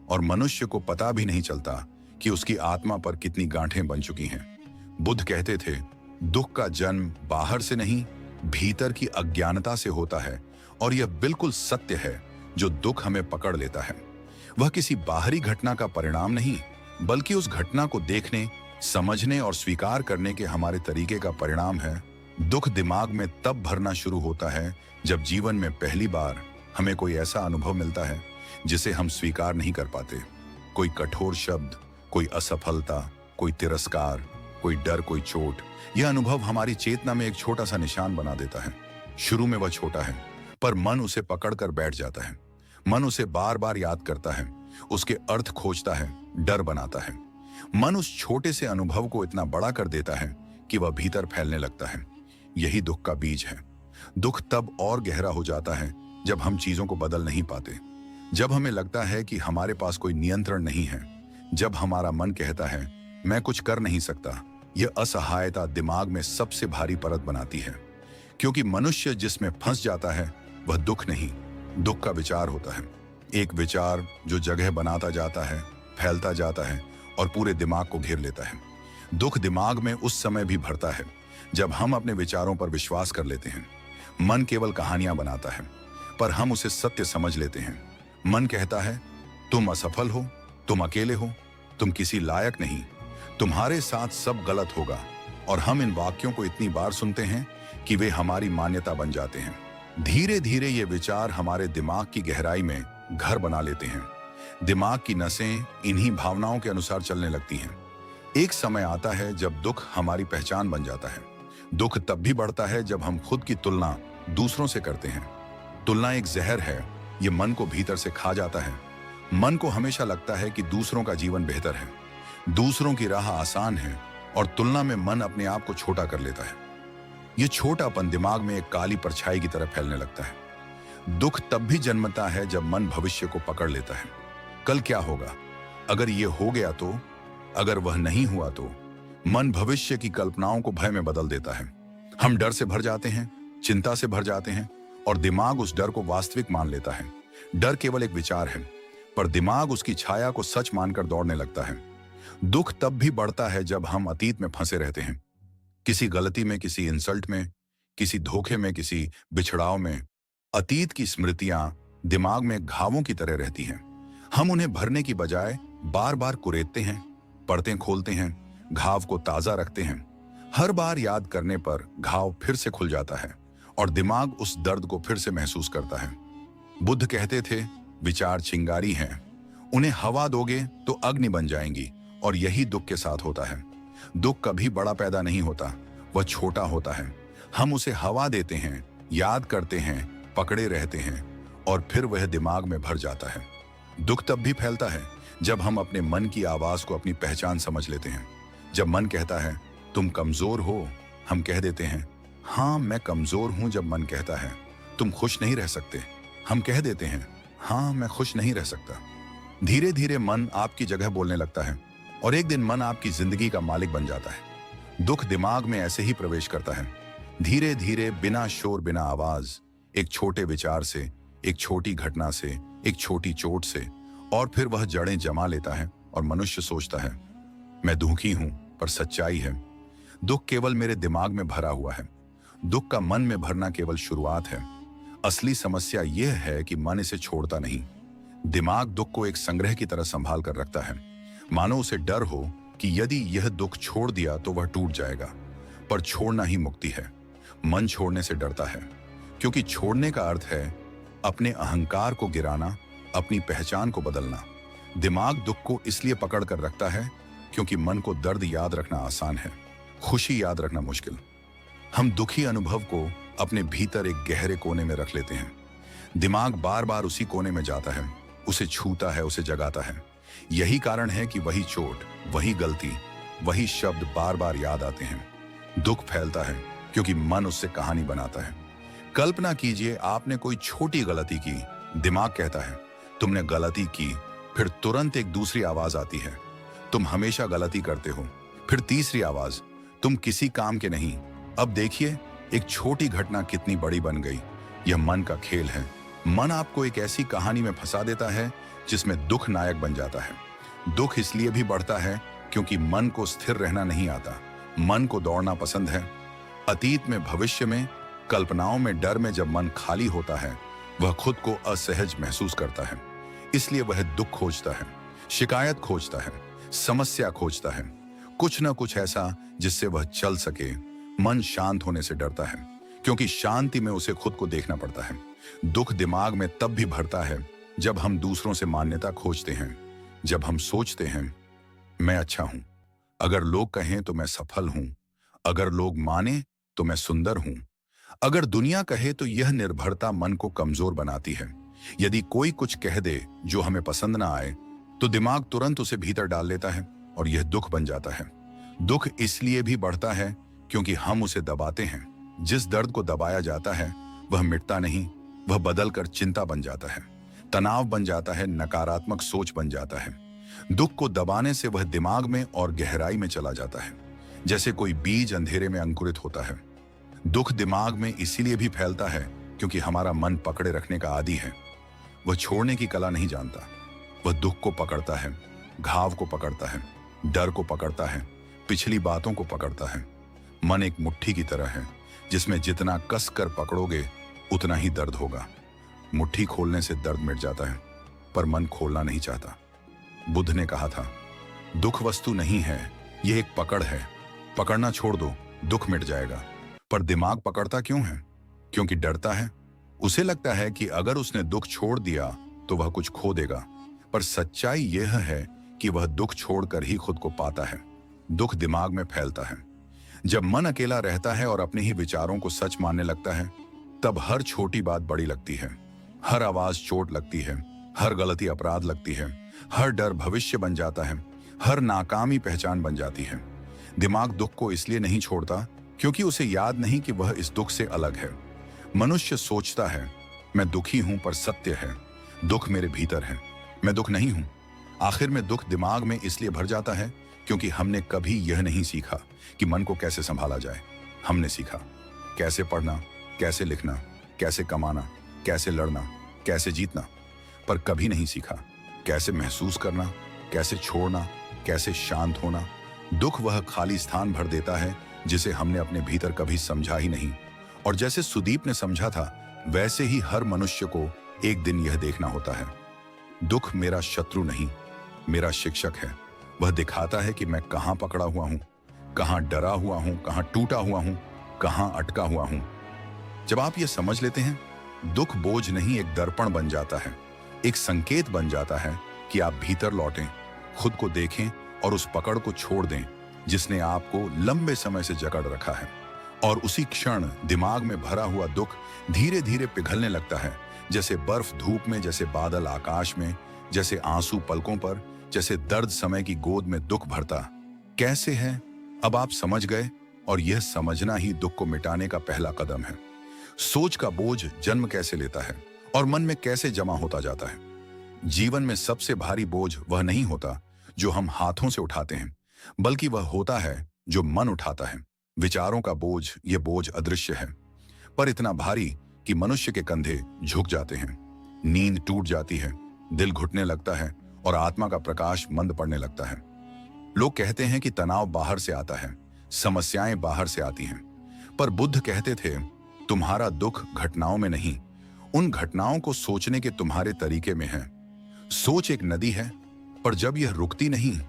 और मनुष्य को पता भी नहीं चलता कि उसकी आत्मा पर कितनी गांठें बन चुकी हैं। बुद्ध कहते थे, दुख का जन्म बाहर से नहीं, भीतर की अज्ञानता से होता है। और यह बिल्कुल सत्य है। जो दुख हमें पकड़ लेता है, वह किसी बाहरी घटना का परिणाम नहीं, बल्कि उस घटना को देखने, समझने और स्वीकार करने के हमारे तरीके का परिणाम है। दुख दिमाग में तब भरना शुरू होता है जब जीवन में पहली बार हमें कोई ऐसा अनुभव मिलता है जिसे हम स्वीकार नहीं कर पाते। कोई कठोर शब्द, कोई असफलता, कोई तिरस्कार, कोई डर, कोई चोट। यह अनुभव हमारी चेतना में एक छोटा सा निशान बना देता है। शुरू में वह छोटा है, पर मन उसे पकड़कर बैठ जाता है। मन उसे बार बार याद करता है, उसके अर्थ खोजता है, डर बनाता है। मन उस छोटे से अनुभव को इतना बड़ा कर देता है कि वह भीतर फैलने लगता है। यही दुख का बीज है। दुख तब और गहरा हो जाता है जब हम चीजों को बदल नहीं पाते, जब हमें लगता है कि हमारे पास कोई नियंत्रण नहीं है, जब हमारा मन कहता है मैं कुछ कर नहीं सकता। यह असहायता दिमाग में सबसे भारी परत बनाती है, क्योंकि मनुष्य जिसमें फंस जाता है वह दुख नहीं, दुख का विचार होता है। एक विचार जो जगह बनाता जाता है, फैलता जाता है और पूरे दिमाग को घेर लेता है। दुख दिमाग में उस समय भी भरता है जब हम अपने विचारों पर विश्वास कर लेते हैं। मन केवल कहानियां बनाता है, पर हम उसे सत्य समझ लेते हैं। मन कहता है तुम असफल हो, तुम अकेले हो, तुम किसी लायक नहीं, तुम्हारे साथ सब गलत होगा। और हम इन वाक्यों को इतनी बार सुनते हैं कि वे हमारी मान्यता बन जाते हैं। धीरे धीरे ये विचार हमारे दिमाग की गहराई में घर बना लेते हैं। दिमाग की नसें इन्हीं भावनाओं के अनुसार चलने लगती हैं। एक समय आता है जब दुख हमारी पहचान बन जाता है। दुख तब भी बढ़ता है जब हम खुद की तुलना दूसरों से करते हैं। तुलना एक जहर है, ये मन को भीतर से खा जाता है। मन को हमेशा लगता है कि दूसरों का जीवन बेहतर है, दूसरों की राह आसान है, और तुलना में मन अपने आप को छोटा कर लेता है। ये छोटापन दिमाग में एक काली परछाई की तरह फैलने लगता है। दुख तब भी जन्मता है जब मन भविष्य को पकड़ लेता है। कल क्या होगा, अगर ये हो गया तो, अगर वह नहीं हुआ तो। मन भविष्य की कल्पनाओं को भय में बदल देता है। हम डर से भर जाते हैं, चिंता से भर जाते हैं, और दिमाग उस डर को वास्तविक मान लेता है। डर केवल एक विचार है, पर दिमाग उसकी छाया को सच मानकर दौड़ने लगता है। दुख तब भी बढ़ता है जब हम अतीत में फंसे रहते हैं, किसी गलती में, किसी इंसल्ट में, किसी धोखे में, किसी बिछड़ाव में। अतीत की स्मृतियां दिमाग में घावों की तरह रहती हैं। हम उन्हें भरने की बजाय बार बार कुरेदते हैं, परतें खोलते हैं, घाव को ताजा रखते हैं। हर बार याद करने पर घाव फिर से खुल जाता है और दिमाग उस दर्द को फिर से महसूस करता है। बुद्ध कहते थे, विचार चिंगारी हैं, उन्हें हवा दोगे तो अग्नि बन जाएंगी, और यही दुख के साथ होता है। दुख कभी बड़ा पैदा नहीं होता, वह छोटा होता है। हम उसे हवा देते हैं, याद करते हैं, पकड़े रहते हैं, और फिर वह दिमाग में भर जाता है। दुख तब भी फैलता है जब हम अपने मन की आवाज को अपनी पहचान समझ लेते हैं। जब मन कहता है तुम कमजोर हो, हम कह देते हैं हाँ मैं कमजोर हूं। जब मन कहता है तुम खुश नहीं रह सकते, हम कह देते हैं हाँ मैं खुश नहीं रह सकता। धीरे धीरे मन आपकी जगह बोलने लगता है, और एक दिन मन आपकी जिंदगी का मालिक बन जाता है। दुख दिमाग में ऐसे ही प्रवेश करता है, धीरे धीरे, बिना शोर, बिना आवाज, एक छोटे विचार से, एक छोटी घटना से, एक छोटी चोट से, और फिर वह जड़ें जमा लेता है और मनुष्य सोचता है मैं दुखी हूं, पर सच्चाई है दुख केवल मेरे दिमाग में भरा हुआ है। दुख का मन में भरना केवल शुरुआत है। असली समस्या यह है कि मन इसे छोड़ता नहीं। दिमाग दुख को एक संग्रह की तरह संभाल कर रखता है, मानो उसे डर हो कि यदि यह दुख छोड़ दिया तो वह टूट जाएगा। पर छोड़ना ही मुक्ति है। मन छोड़ने से डरता है, क्योंकि छोड़ने का अर्थ है अपने अहंकार को गिराना, अपनी पहचान को बदलना। दिमाग दुख को इसलिए पकड़ कर रखता है क्योंकि मन को दर्द याद रखना आसान है, खुशी याद रखना मुश्किल। हम दुखी अनुभव को अपने भीतर एक गहरे कोने में रख लेते हैं। दिमाग बार बार उसी कोने में जाता है, उसे छूता है, उसे जगाता है। यही कारण है कि वही चोट, वही गलती, वही शब्द बार बार याद आते हैं। दुख फैलता है क्योंकि मन उससे कहानी बनाता है। कल्पना कीजिए आपने कोई छोटी गलती की, दिमाग कहता है तुमने गलती की, फिर तुरंत एक दूसरी आवाज आती है तुम हमेशा गलती करते हो। फिर तीसरी आवाज तुम किसी काम के नहीं। अब देखिए एक छोटी घटना कितनी बड़ी बन गई। यह मन का खेल है। मन आपको एक ऐसी कहानी में फंसा देता है जिसमें दुख नायक बन जाता है। दुख इसलिए भी बढ़ता है क्योंकि मन को स्थिर रहना नहीं आता। मन को दौड़ना पसंद है, अतीत में, भविष्य में, कल्पनाओं में, डर में। जब मन खाली होता है वह खुद को असहज महसूस करता है, इसलिए वह दुख खोजता है, शिकायत खोजता है, समस्या खोजता है, कुछ ना कुछ ऐसा जिससे वह चल सके। मन शांत होने से डरता है क्योंकि शांति में उसे खुद को देखना पड़ता है। दुख दिमाग में तब भी भरता है जब हम दूसरों से मान्यता खोजते हैं, जब हम सोचते हैं मैं अच्छा हूं, अगर लोग कहें तो मैं सफल हूं, अगर लोग माने तो मैं सुंदर हूं, अगर दुनिया कहे तो। यह निर्भरता मन को कमजोर बनाती है। यदि कोई कुछ कह दे जो हमें पसंद ना आए तो दिमाग तुरंत उसे भीतर डाल लेता है और यह दुख बन जाता है। दुख इसलिए भी बढ़ता है क्योंकि हम उसे दबाते हैं। जिस दर्द को दबाया जाता है वह मिटता नहीं, वह बदलकर चिंता बन जाता है, तनाव बन जाता है, नकारात्मक सोच बन जाता है। दुख को दबाने से वह दिमाग में और गहराई में चला जाता है, जैसे कोई बीज अंधेरे में अंकुरित होता है। दुख दिमाग में इसीलिए भी फैलता है क्योंकि हमारा मन पकड़े रखने का आदी है। वह छोड़ने की कला नहीं जानता। वह दुख को पकड़ता है, घाव को पकड़ता है, डर को पकड़ता है, पिछली बातों को पकड़ता है। मन एक मुट्ठी की तरह है जिसमें जितना कस कर पकड़ोगे उतना ही दर्द होगा। मुट्ठी खोलने से दर्द मिट जाता है, पर मन खोलना नहीं चाहता। बुद्ध ने कहा था दुख वस्तु नहीं है, यह एक पकड़ है। पकड़ना छोड़ दो, दुख मिट जाएगा। पर दिमाग पकड़ता क्यों है? क्योंकि डरता है। उसे लगता है कि अगर उसने दुख छोड़ दिया तो वह कुछ खो देगा। पर सच्चाई यह है कि वह दुख छोड़कर ही खुद को पाता है। दुख दिमाग में फैलता है। जब मन अकेला रहता है और अपने ही विचारों को सच मानने लगता है, तब हर छोटी बात बड़ी लगती है, हर आवाज चोट लगती है, हर गलती अपराध लगती है, हर डर भविष्य बन जाता है, हर नाकामी पहचान बन जाती है। दिमाग दुख को इसलिए नहीं छोड़ता क्योंकि उसे याद नहीं कि वह इस दुख से अलग है। मनुष्य सोचता है, मैं दुखी हूं, पर सत्य है दुख मेरे भीतर है, मैं दुख नहीं हूं। आखिर में दुख दिमाग में इसलिए भर जाता है क्योंकि हमने कभी यह नहीं सीखा कि मन को कैसे संभाला जाए। हमने सीखा कैसे पढ़ना, कैसे लिखना, कैसे कमाना, कैसे लड़ना, कैसे जीतना, पर कभी नहीं सीखा कैसे महसूस करना, कैसे छोड़ना, कैसे शांत होना। दुख वह खाली स्थान भर देता है जिसे हमने अपने भीतर कभी समझा ही नहीं। और जैसे सुदीप ने समझा था, वैसे ही हर मनुष्य को एक दिन यह देखना होता है, दुख मेरा शत्रु नहीं, मेरा शिक्षक है। वह दिखाता है कि मैं कहां पकड़ा हुआ हूं, कहां डरा हुआ हूं, कहां टूटा हुआ हूं, कहां अटका हुआ हूं। जब आप यह समझ लेते हैं, दुख बोझ नहीं, एक दर्पण बन जाता है, एक संकेत बन जाता है कि आप भीतर लौटें, खुद को देखें और उस पकड़ को छोड़ दें जिसने आपको लंबे समय से जकड़ रखा है। और उसी क्षण दिमाग में भरा हुआ दुख धीरे धीरे पिघलने लगता है, जैसे बर्फ धूप में, जैसे बादल आकाश में, जैसे आंसू पलकों पर, जैसे दर्द समय की गोद में दुख भरता कैसे है। अब आप समझ गए, और यह समझना ही दुख को मिटाने का पहला कदम है। सोच का बोझ जन्म कैसे लेता है और मन में कैसे जमा होता जाता है। जीवन में सबसे भारी बोझ वह नहीं होता जो हम हाथों से उठाते हैं, बल्कि वह होता है जो मन उठाता है। विचारों का बोझ, यह बोझ अदृश्य है, पर इतना भारी कि मनुष्य के कंधे झुक जाते हैं। नींद टूट जाती है, दिल घुटने लगता है और आत्मा का प्रकाश मंद पड़ने लगता है। लोग कहते हैं कि तनाव बाहर से आता है, समस्याएं बाहर से आती हैं, पर बुद्ध कहते थे, तुम्हारा दुख घटनाओं में नहीं, उन घटनाओं को सोचने के तुम्हारे तरीके में है। सोच एक नदी है, पर जब यह रुकती नहीं,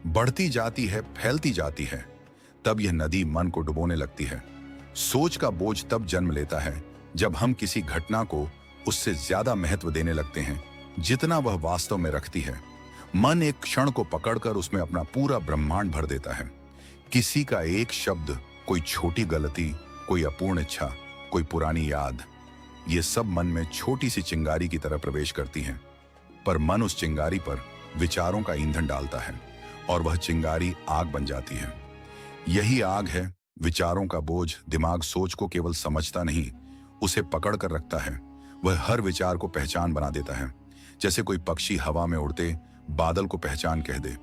बढ़ती जाती है, फैलती जाती है, तब यह नदी मन को डुबोने लगती है। सोच का बोझ तब जन्म लेता है जब हम किसी घटना को उससे ज्यादा महत्व देने लगते हैं जितना वह वास्तव में रखती है। मन एक क्षण को पकड़कर उसमें अपना पूरा ब्रह्मांड भर देता है। किसी का एक शब्द, कोई छोटी गलती, कोई अपूर्ण इच्छा, कोई पुरानी याद, ये सब मन में छोटी सी चिंगारी की तरह प्रवेश करती हैं। पर मन उस चिंगारी पर विचारों का ईंधन डालता है और वह चिंगारी आग बन जाती है। यही आग है विचारों का बोझ। दिमाग सोच को केवल समझता नहीं, उसे पकड़ कर रखता है। वह हर विचार को पहचान बना देता है, जैसे कोई पक्षी हवा में उड़ते बादल को पहचान कह दे,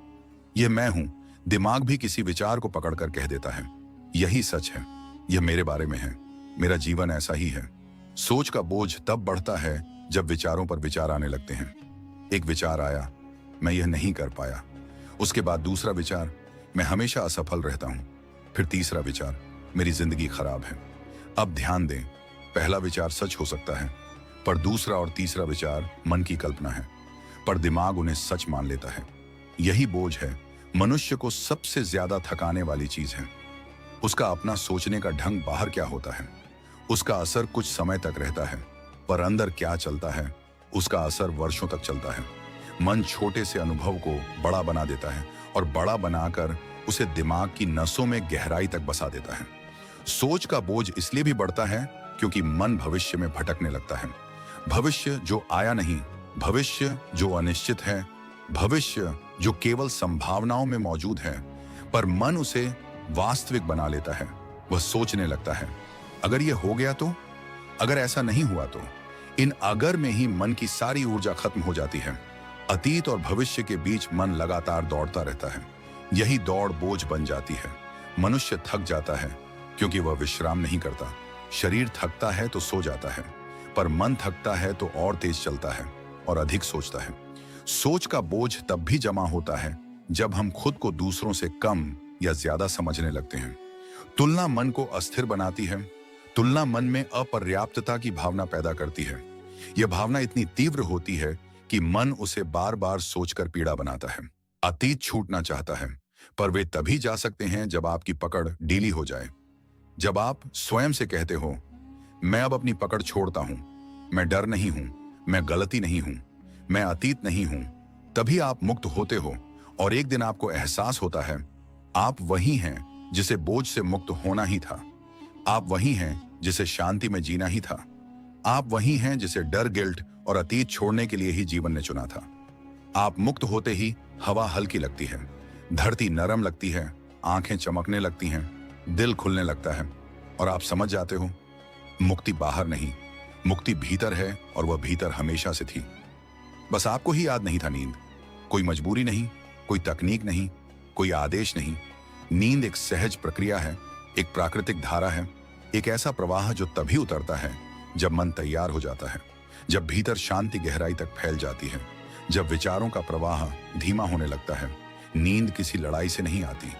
यह मैं हूं। दिमाग भी किसी विचार को पकड़कर कह देता है, यही सच है, यह मेरे बारे में है, मेरा जीवन ऐसा ही है। सोच का बोझ तब बढ़ता है जब विचारों पर विचार आने लगते हैं। एक विचार आया, मैं यह नहीं कर पाया। उसके बाद दूसरा विचार, मैं हमेशा असफल रहता हूं। फिर तीसरा विचार, मेरी जिंदगी खराब है। अब ध्यान दें, पहला विचार सच हो सकता है, पर दूसरा और तीसरा विचार मन की कल्पना है, पर दिमाग उन्हें सच मान लेता है। यही बोझ है, मनुष्य को सबसे ज्यादा थकाने वाली चीज है। उसका अपना सोचने का ढंग बाहर क्या होता है, उसका असर कुछ समय तक रहता है, पर अंदर क्या चलता है, उसका असर वर्षों तक चलता है। मन छोटे से अनुभव को बड़ा बना देता है और बड़ा बनाकर उसे दिमाग की नसों में गहराई तक बसा देता है। सोच का बोझ इसलिए भी बढ़ता है क्योंकि मन भविष्य में भटकने लगता है। भविष्य जो आया नहीं, भविष्य जो अनिश्चित है, भविष्य जो केवल संभावनाओं में मौजूद है, पर मन उसे वास्तविक बना लेता है। वह सोचने लगता है, अगर यह हो गया तो, अगर ऐसा नहीं हुआ तो। इन अगर में ही मन की सारी ऊर्जा खत्म हो जाती है। अतीत और भविष्य के बीच मन लगातार दौड़ता रहता है। यही दौड़ बोझ बन जाती है। मनुष्य थक जाता है क्योंकि वह विश्राम नहीं करता। शरीर थकता है तो सो जाता है, पर मन थकता है तो और तेज चलता है और अधिक सोचता है। सोच का बोझ तब भी जमा होता है जब हम खुद को दूसरों से कम या ज्यादा समझने लगते हैं। तुलना मन को अस्थिर बनाती है। तुलना मन में अपर्याप्तता की भावना पैदा करती है। यह भावना इतनी तीव्र होती है कि मन उसे बार बार सोचकर पीड़ा बनाता है। अतीत छूटना चाहता है, पर वे तभी जा सकते हैं जब आपकी पकड़ ढीली हो जाए। जब आप स्वयं से कहते हो, मैं अब अपनी पकड़ छोड़ता हूं, मैं डर नहीं हूं, मैं गलती नहीं हूं, मैं अतीत नहीं हूं, तभी आप मुक्त होते हो। और एक दिन आपको एहसास होता है, आप वही हैं जिसे बोझ से मुक्त होना ही था। आप वही हैं जिसे शांति में जीना ही था। आप वही हैं जिसे डर, गिल्ट और अतीत छोड़ने के लिए ही जीवन ने चुना था। आप मुक्त होते ही हवा हल्की लगती है, धरती नरम लगती है, आंखें चमकने लगती हैं, दिल खुलने लगता है और आप समझ जाते हो, मुक्ति बाहर नहीं, मुक्ति भीतर है और वह भीतर हमेशा से थी। बस आपको ही याद नहीं था नींद। कोई मजबूरी नहीं, कोई तकनीक नहीं, कोई आदेश नहीं। नींद एक सहज प्रक्रिया है, एक प्राकृतिक धारा है, एक ऐसा प्रवाह जो तभी उतरता है जब मन तैयार हो जाता है, जब भीतर शांति गहराई तक फैल जाती है, जब विचारों का प्रवाह धीमा होने लगता है। नींद किसी लड़ाई से नहीं आती,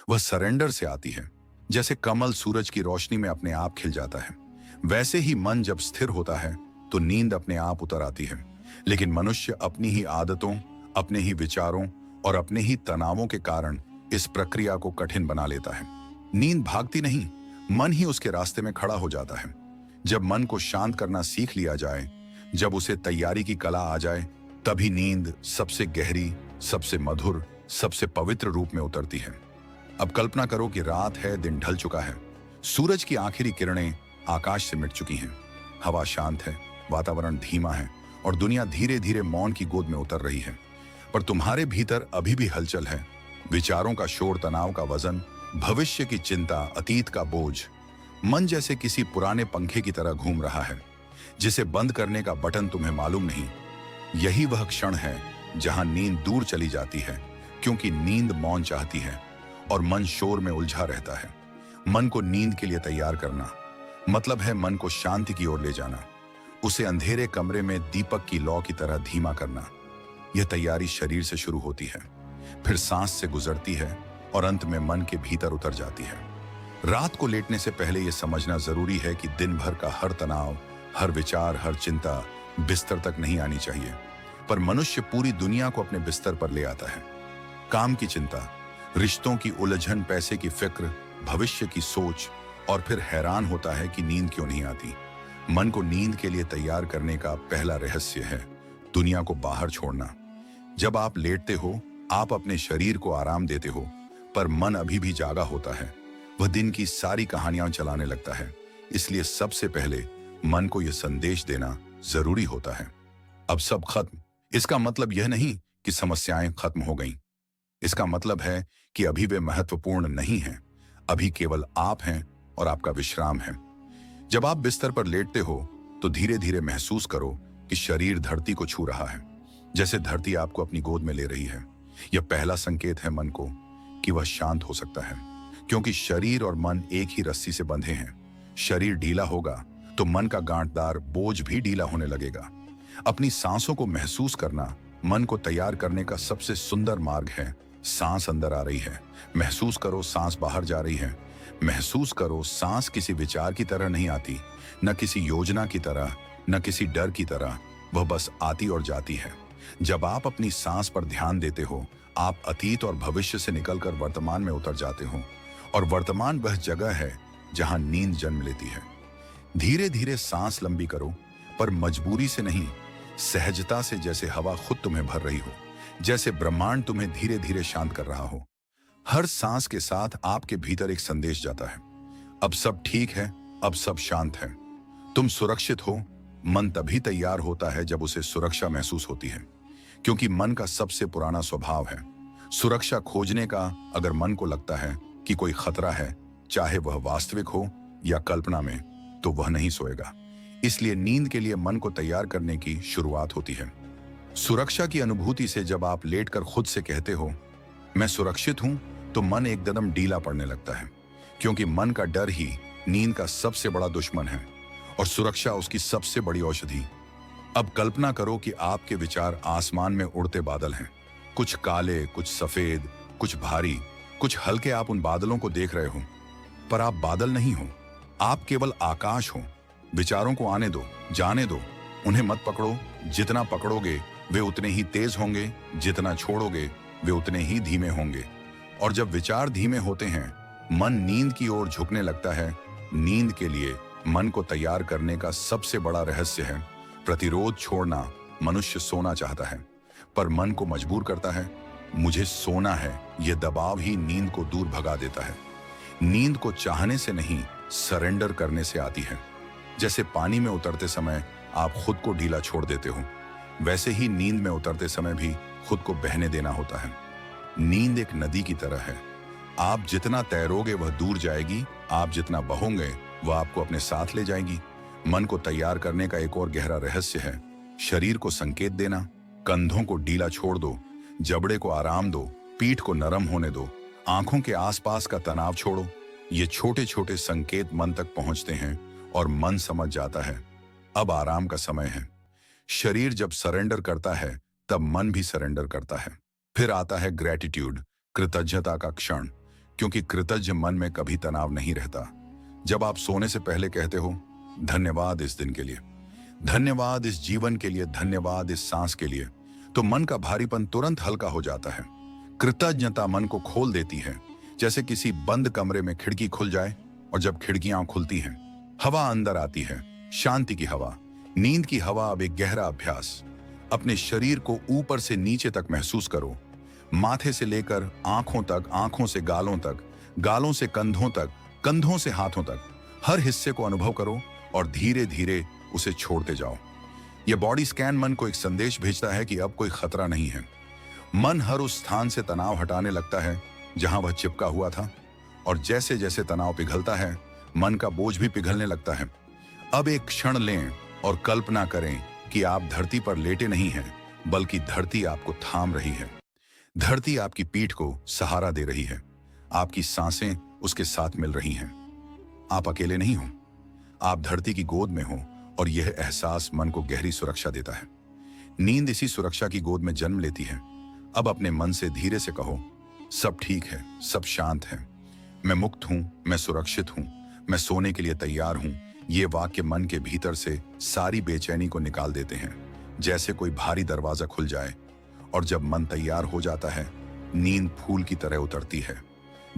वह सरेंडर से आती है। जैसे कमल सूरज की रोशनी में अपने आप खिल जाता है, वैसे ही मन जब स्थिर होता है तो नींद अपने आप उतर आती है। लेकिन मनुष्य अपनी ही आदतों, अपने ही विचारों और अपने ही तनावों के कारण इस प्रक्रिया को कठिन बना लेता है। नींद भागती नहीं, मन ही उसके रास्ते में खड़ा हो जाता है। जब मन को शांत करना सीख लिया जाए, जब उसे तैयारी की कला आ जाए, तभी नींद सबसे गहरी, सबसे मधुर, सबसे पवित्र रूप में उतरती है। अब कल्पना करो कि रात है, दिन ढल चुका है, सूरज की आखिरी किरणें आकाश से मिट चुकी हैं, हवा शांत है, वातावरण धीमा है और दुनिया धीरे धीरे मौन की गोद में उतर रही है। पर तुम्हारे भीतर अभी भी हलचल है, विचारों का शोर, तनाव का वजन, भविष्य की चिंता, अतीत का बोझ। मन जैसे किसी पुराने पंखे की तरह घूम रहा है, जिसे बंद करने का बटन तुम्हें मालूम नहीं। यही वह क्षण है जहां नींद दूर चली जाती है, क्योंकि नींद मौन चाहती है और मन शोर में उलझा रहता है। मन को नींद के लिए तैयार करना मतलब है मन को शांति की ओर ले जाना, उसे अंधेरे कमरे में दीपक की लौ की तरह धीमा करना। यह तैयारी शरीर से शुरू होती है, फिर सांस से गुजरती है और अंत में मन के भीतर उतर जाती है। रात को लेटने से पहले यह समझना जरूरी है कि दिन भर का हर तनाव, हर विचार, हर चिंता बिस्तर तक नहीं आनी चाहिए। पर मनुष्य पूरी दुनिया को अपने बिस्तर पर ले आता है। काम की चिंता, रिश्तों की उलझन, पैसे की फिक्र, भविष्य की सोच, और फिर हैरान होता है कि नींद क्यों नहीं आती। मन को नींद के लिए तैयार करने का पहला रहस्य है दुनिया को बाहर छोड़ना। जब आप लेटते हो, आप अपने शरीर को आराम देते हो, पर मन अभी भी जागा होता है। वह दिन की सारी कहानियां चलाने लगता है। इसलिए सबसे पहले मन को यह संदेश देना जरूरी होता है, अब सब खत्म। इसका मतलब यह नहीं कि समस्याएं खत्म हो गईं। इसका मतलब है कि अभी वे महत्वपूर्ण नहीं हैं। अभी केवल आप हैं और आपका विश्राम है। जब आप बिस्तर पर लेटते हो तो धीरे धीरे महसूस करो कि शरीर धरती को छू रहा है, जैसे धरती आपको अपनी गोद में ले रही है। यह पहला संकेत है मन को कि वह शांत हो सकता है, क्योंकि शरीर और मन एक ही रस्सी से बंधे हैं। शरीर ढीला होगा तो मन का गांठदार बोझ भी ढीला होने लगेगा। अपनी सांसों को महसूस करना मन को तैयार करने का सबसे सुंदर मार्ग है। सांस अंदर आ रही है, महसूस करो, सांस बाहर जा रही है, महसूस करो। सांस किसी विचार की तरह नहीं आती, न किसी योजना की तरह, न किसी डर की तरह, वह बस आती और जाती है। जब आप अपनी सांस पर ध्यान देते हो, आप अतीत और भविष्य से निकलकर वर्तमान में उतर जाते हो, और वर्तमान वह जगह है जहां नींद जन्म लेती है। धीरे धीरे सांस लंबी करो, पर मजबूरी से नहीं, सहजता से, जैसे हवा खुद तुम्हें भर रही हो, जैसे ब्रह्मांड तुम्हें धीरे धीरे शांत कर रहा हो। हर सांस के साथ आपके भीतर एक संदेश जाता है, अब सब ठीक है, अब सब शांत है, तुम सुरक्षित हो। मन तभी तैयार होता है जब उसे सुरक्षा महसूस होती है, क्योंकि मन का सबसे पुराना स्वभाव है सुरक्षा खोजने का। अगर मन को लगता है कि कोई खतरा है, चाहे वह वास्तविक हो या कल्पना में, तो वह नहीं सोएगा। इसलिए नींद के लिए मन को तैयार करने की शुरुआत होती है सुरक्षा की अनुभूति से। जब आप लेटकर खुद से कहते हो, मैं सुरक्षित हूं, तो मन एक कदम ढीला पड़ने लगता है, क्योंकि मन का डर ही नींद का सबसे बड़ा दुश्मन है और सुरक्षा उसकी सबसे बड़ी औषधि। अब कल्पना करो कि आपके विचार आसमान में उड़ते बादल हैं, कुछ काले, कुछ सफेद, कुछ भारी, कुछ हल्के। आप उन बादलों को देख रहे हो, पर आप बादल नहीं हो, आप केवल आकाश हो। विचारों को आने दो, जाने दो, उन्हें मत पकड़ो। जितना पकड़ोगे वे उतने ही तेज होंगे, जितना छोड़ोगे वे उतने ही धीमे होंगे। और जब विचार धीमे होते हैं, मन नींद की ओर झुकने लगता है। नींद के लिए मन को तैयार करने का सबसे बड़ा रहस्य है प्रतिरोध छोड़ना। मनुष्य सोना चाहता है, पर मन को मजबूर करता है। मुझे सोना है, यह दबाव ही नींद को दूर भगा देता है। नींद को चाहने से नहीं, सरेंडर करने से आती है। जैसे पानी में उतरते समय आप खुद को ढीला छोड़ देते हो, वैसे ही नींद में उतरते समय भी खुद को बहने देना होता है। नींद एक नदी की तरह है। आप जितना तैरोगे वह दूर जाएगी, आप जितना बहोगे वह आपको अपने साथ ले जाएगी। मन को तैयार करने का एक और गहरा रहस्य है शरीर को संकेत देना। कंधों को ढीला छोड़ दो, जबड़े को आराम दो, पीठ को नरम होने दो, आंखों के आसपास का तनाव छोड़ो। ये छोटे छोटे संकेत मन तक पहुंचते हैं और मन समझ जाता है अब आराम का समय है। शरीर जब सरेंडर करता है तब मन भी सरेंडर करता है। फिर आता है ग्रेटिट्यूड, कृतज्ञता का क्षण, क्योंकि कृतज्ञ मन में कभी तनाव नहीं रहता। जब आप सोने से पहले कहते हो धन्यवाद इस दिन के लिए, धन्यवाद इस जीवन के लिए, धन्यवाद इस सांस के लिए, तो मन का भारीपन तुरंत हल्का हो जाता है। कृतज्ञता मन को खोल देती है, जैसे किसी बंद कमरे में खिड़की खुल जाए और जब खिड़कियां खुलती हैं हवा अंदर आती है, शांति की हवा। नींद की हवा अब एक गहरा अभ्यास। अपने शरीर को ऊपर से नीचे तक महसूस करो, माथे से लेकर आंखों तक, आंखों से गालों तक, गालों से कंधों तक, कंधों से हाथों तक। हर हिस्से को अनुभव करो और धीरे धीरे उसे छोड़ते जाओ। यह बॉडी स्कैन मन को एक संदेश भेजता है कि अब कोई खतरा नहीं है। मन हर उस स्थान से तनाव हटाने लगता है जहां वह चिपका हुआ था, और जैसे जैसे तनाव पिघलता है मन का बोझ भी पिघलने लगता है। अब एक क्षण लें और कल्पना करें कि आप धरती पर लेटे नहीं हैं, बल्कि धरती आपको थाम रही है। धरती आपकी पीठ को सहारा दे रही है, आपकी सांसें उसके साथ मिल रही हैं। आप अकेले नहीं हो, आप धरती की गोद में हो, और यह एहसास मन को गहरी सुरक्षा देता है। नींद इसी सुरक्षा की गोद में जन्म लेती है। अब अपने मन से धीरे से कहो, सब ठीक है, सब शांत है, मैं मुक्त हूं, मैं सुरक्षित हूं, मैं सोने के लिए तैयार हूं। ये वाक्य मन के भीतर से सारी बेचैनी को निकाल देते हैं, जैसे कोई भारी दरवाजा खुल जाए। और जब मन तैयार हो जाता है, नींद फूल की तरह उतरती है,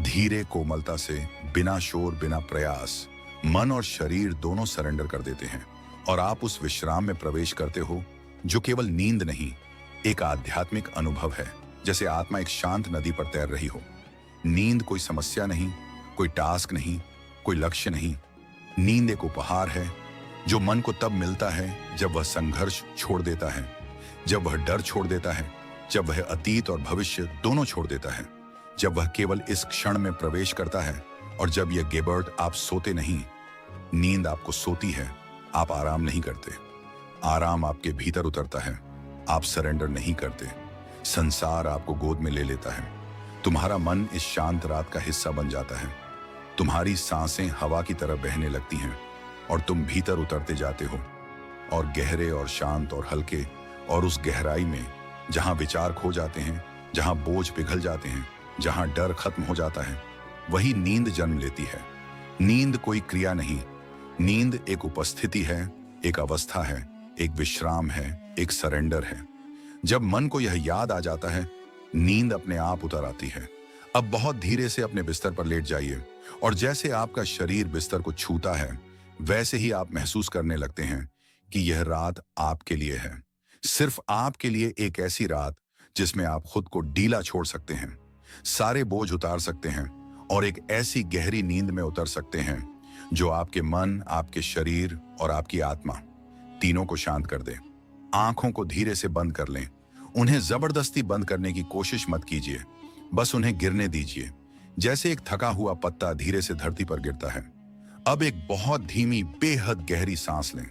धीरे कोमलता से, बिना शोर, बिना प्रयास। मन और शरीर दोनों सरेंडर कर देते हैं और आप उस विश्राम में प्रवेश करते हो जो केवल नींद नहीं, एक आध्यात्मिक अनुभव है। जैसे आत्मा एक शांत नदी पर तैर रही हो। नींद कोई समस्या नहीं, कोई टास्क नहीं, कोई लक्ष्य नहीं। नींद एक उपहार है जो मन को तब मिलता है जब वह संघर्ष छोड़ देता है, जब वह डर छोड़ देता है, जब वह अतीत और भविष्य दोनों छोड़ देता है, जब वह केवल इस क्षण में प्रवेश करता है। और जब यह गेबर्ट आप सोते नहीं, नींद आपको सोती है। आप आराम नहीं करते, आराम आपके भीतर उतरता है। आप सरेंडर नहीं करते, संसार आपको गोद में ले लेता है। तुम्हारा मन इस शांत रात का हिस्सा बन जाता है। तुम्हारी सांसें हवा की तरह बहने लगती हैं और तुम भीतर उतरते जाते हो, और गहरे और शांत और हल्के। और उस गहराई में जहां विचार खो जाते हैं, जहां बोझ पिघल जाते हैं, जहां डर खत्म हो जाता है, वही नींद जन्म लेती है। नींद कोई क्रिया नहीं, नींद एक उपस्थिति है, एक अवस्था है, एक विश्राम है, एक सरेंडर है। जब मन को यह याद आ जाता है, नींद अपने आप उतर आती है। अब बहुत धीरे से अपने बिस्तर पर लेट जाइए, और जैसे आपका शरीर बिस्तर को छूता है, वैसे ही आप महसूस करने लगते हैं कि यह रात आपके लिए है। सिर्फ आपके लिए, एक ऐसी रात जिसमें आप खुद को ढीला छोड़ सकते हैं, सारे बोझ उतार सकते हैं, और एक ऐसी गहरी नींद में उतर सकते हैं जो आपके मन, आपके शरीर और आपकी आत्मा तीनों को शांत कर दे। आंखों को धीरे से बंद कर लें। उन्हें जबरदस्ती बंद करने की कोशिश मत कीजिए, बस उन्हें गिरने दीजिए, जैसे एक थका हुआ पत्ता धीरे से धरती पर गिरता है। अब एक बहुत धीमी, बेहद गहरी सांस लें।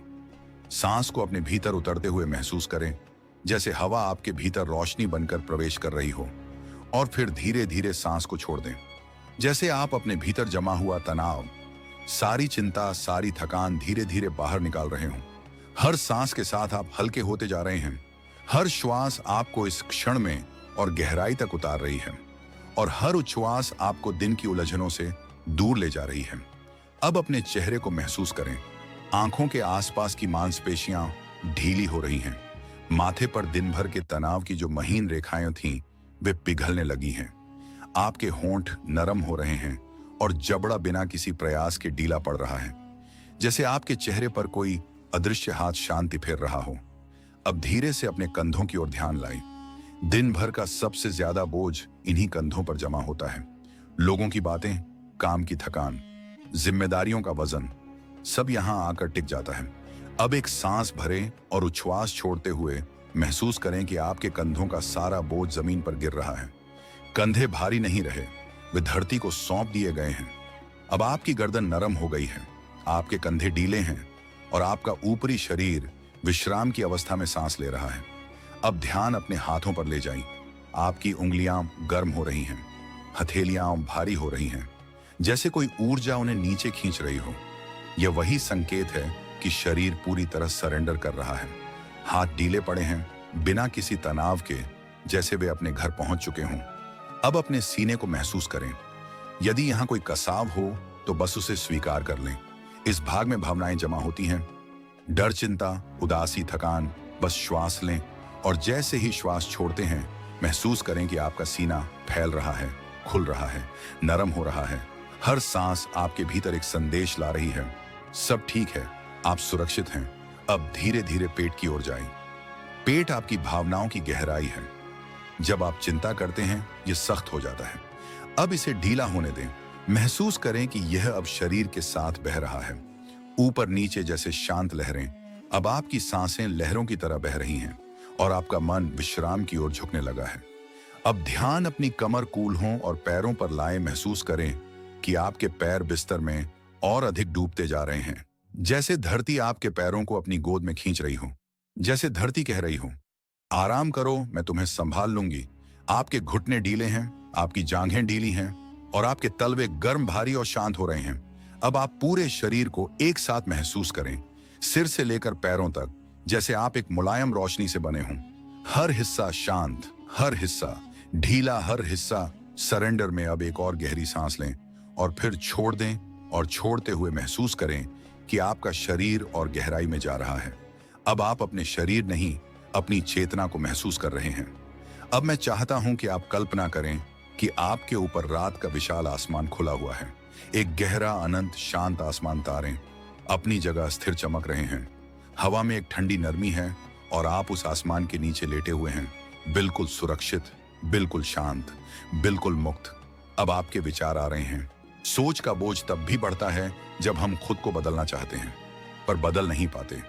सांस को अपने भीतर उतरते हुए महसूस करें, जैसे हवा आपके भीतर रोशनी बनकर प्रवेश कर रही हो। और फिर धीरे धीरे सांस को छोड़ दें, जैसे आप अपने भीतर जमा हुआ तनाव, सारी चिंता, सारी थकान धीरे धीरे बाहर निकाल रहे हो। हर सांस के साथ आप हल्के होते जा रहे हैं। हर श्वास आपको इस क्षण में और गहराई तक उतार रही है, और हर उच्छ्वास आपको दिन की उलझनों से दूर ले जा रही है। अब अपने चेहरे को महसूस करें। आंखों के आसपास की मांसपेशियां ढीली हो रही हैं। माथे पर दिन भर के तनाव की जो महीन रेखाएं थीं, वे पिघलने लगी हैं। आपके होंठ नरम हो रहे हैं और जबड़ा बिना किसी प्रयास के ढीला पड़ रहा है, जैसे आपके चेहरे पर कोई अदृश्य हाथ शांति फेर रहा हो। अब धीरे से अपने कंधों की ओर ध्यान लाएं। दिन भर का सबसे ज्यादा बोझ इन्हीं कंधों पर जमा होता है। लोगों की बातें, काम की थकान, जिम्मेदारियों का वजन, सब यहां आकर टिक जाता है। अब एक सांस भरें और उच्छ्वास छोड़ते हुए महसूस करें कि आपके कंधों का सारा बोझ जमीन पर गिर रहा है। कंधे भारी नहीं रहे, वे धरती को सौंप दिए गए हैं। अब आपकी गर्दन नरम हो गई है, आपके कंधे ढीले हैं और आपका ऊपरी शरीर विश्राम की अवस्था में सांस ले रहा है। अब ध्यान अपने हाथों पर ले जाएं। आपकी उंगलियां गर्म हो रही हैं, हथेलियां भारी हो रही हैं, जैसे कोई ऊर्जा उन्हें नीचे खींच रही हो। यह वही संकेत है कि शरीर पूरी तरह सरेंडर कर रहा है। हाथ ढीले पड़े हैं, बिना किसी तनाव के, जैसे वे अपने घर पहुंच चुके हों। अब अपने सीने को महसूस करें। यदि यहां कोई कसाव हो तो बस उसे स्वीकार कर लें। इस भाग में भावनाएं जमा होती हैं, डर, चिंता, उदासी, थकान। बस श्वास लें और जैसे ही श्वास छोड़ते हैं महसूस करें कि आपका सीना फैल रहा है, खुल रहा है, नरम हो रहा है। हर सांस आपके भीतर एक संदेश ला रही है, सब ठीक है, आप सुरक्षित हैं। अब धीरे धीरे पेट की ओर जाएं। पेट आपकी भावनाओं की गहराई है। जब आप चिंता करते हैं यह सख्त हो जाता है। अब इसे ढीला होने दें। महसूस करें कि यह अब शरीर के साथ बह रहा है, ऊपर नीचे जैसे शांत लहरें। अब आपकी सांसें लहरों की तरह बह रही हैं और आपका मन विश्राम की ओर झुकने लगा है। अब ध्यान अपनी कमर, कूल्हों और पैरों पर लाए। महसूस करें कि आपके पैर बिस्तर में और अधिक डूबते जा रहे हैं, जैसे धरती आपके पैरों को अपनी गोद में खींच रही हो, जैसे धरती कह रही हो, आराम करो, मैं तुम्हें संभाल लूंगी। आपके घुटने ढीले हैं, आपकी जांघें ढीली हैं और आपके तलवे गर्म, भारी और शांत हो रहे हैं। अब आप पूरे शरीर को एक साथ महसूस करें, सिर से लेकर पैरों तक, जैसे आप एक मुलायम रोशनी से बने हों। हर हिस्सा शांत, हर हिस्सा ढीला, हर हिस्सा सरेंडर में। अब एक और गहरी सांस लें और फिर छोड़ दें और छोड़ते हुए महसूस करें कि आपका शरीर और गहराई में जा रहा है। अब आप अपने शरीर नहीं, अपनी चेतना को महसूस कर रहे हैं। अब मैं चाहता हूं कि आप कल्पना करें कि आपके ऊपर रात का विशाल आसमान खुला हुआ है। एक गहरा, अनंत, शांत आसमान। तारे अपनी जगह स्थिर चमक रहे हैं। हवा में एक ठंडी नरमी है और आप उस आसमान के नीचे लेटे हुए हैं, बिल्कुल सुरक्षित, बिल्कुल शांत, बिल्कुल मुक्त। अब आपके विचार आ रहे हैं। सोच का बोझ तब भी बढ़ता है जब हम खुद को बदलना चाहते हैं पर बदल नहीं पाते।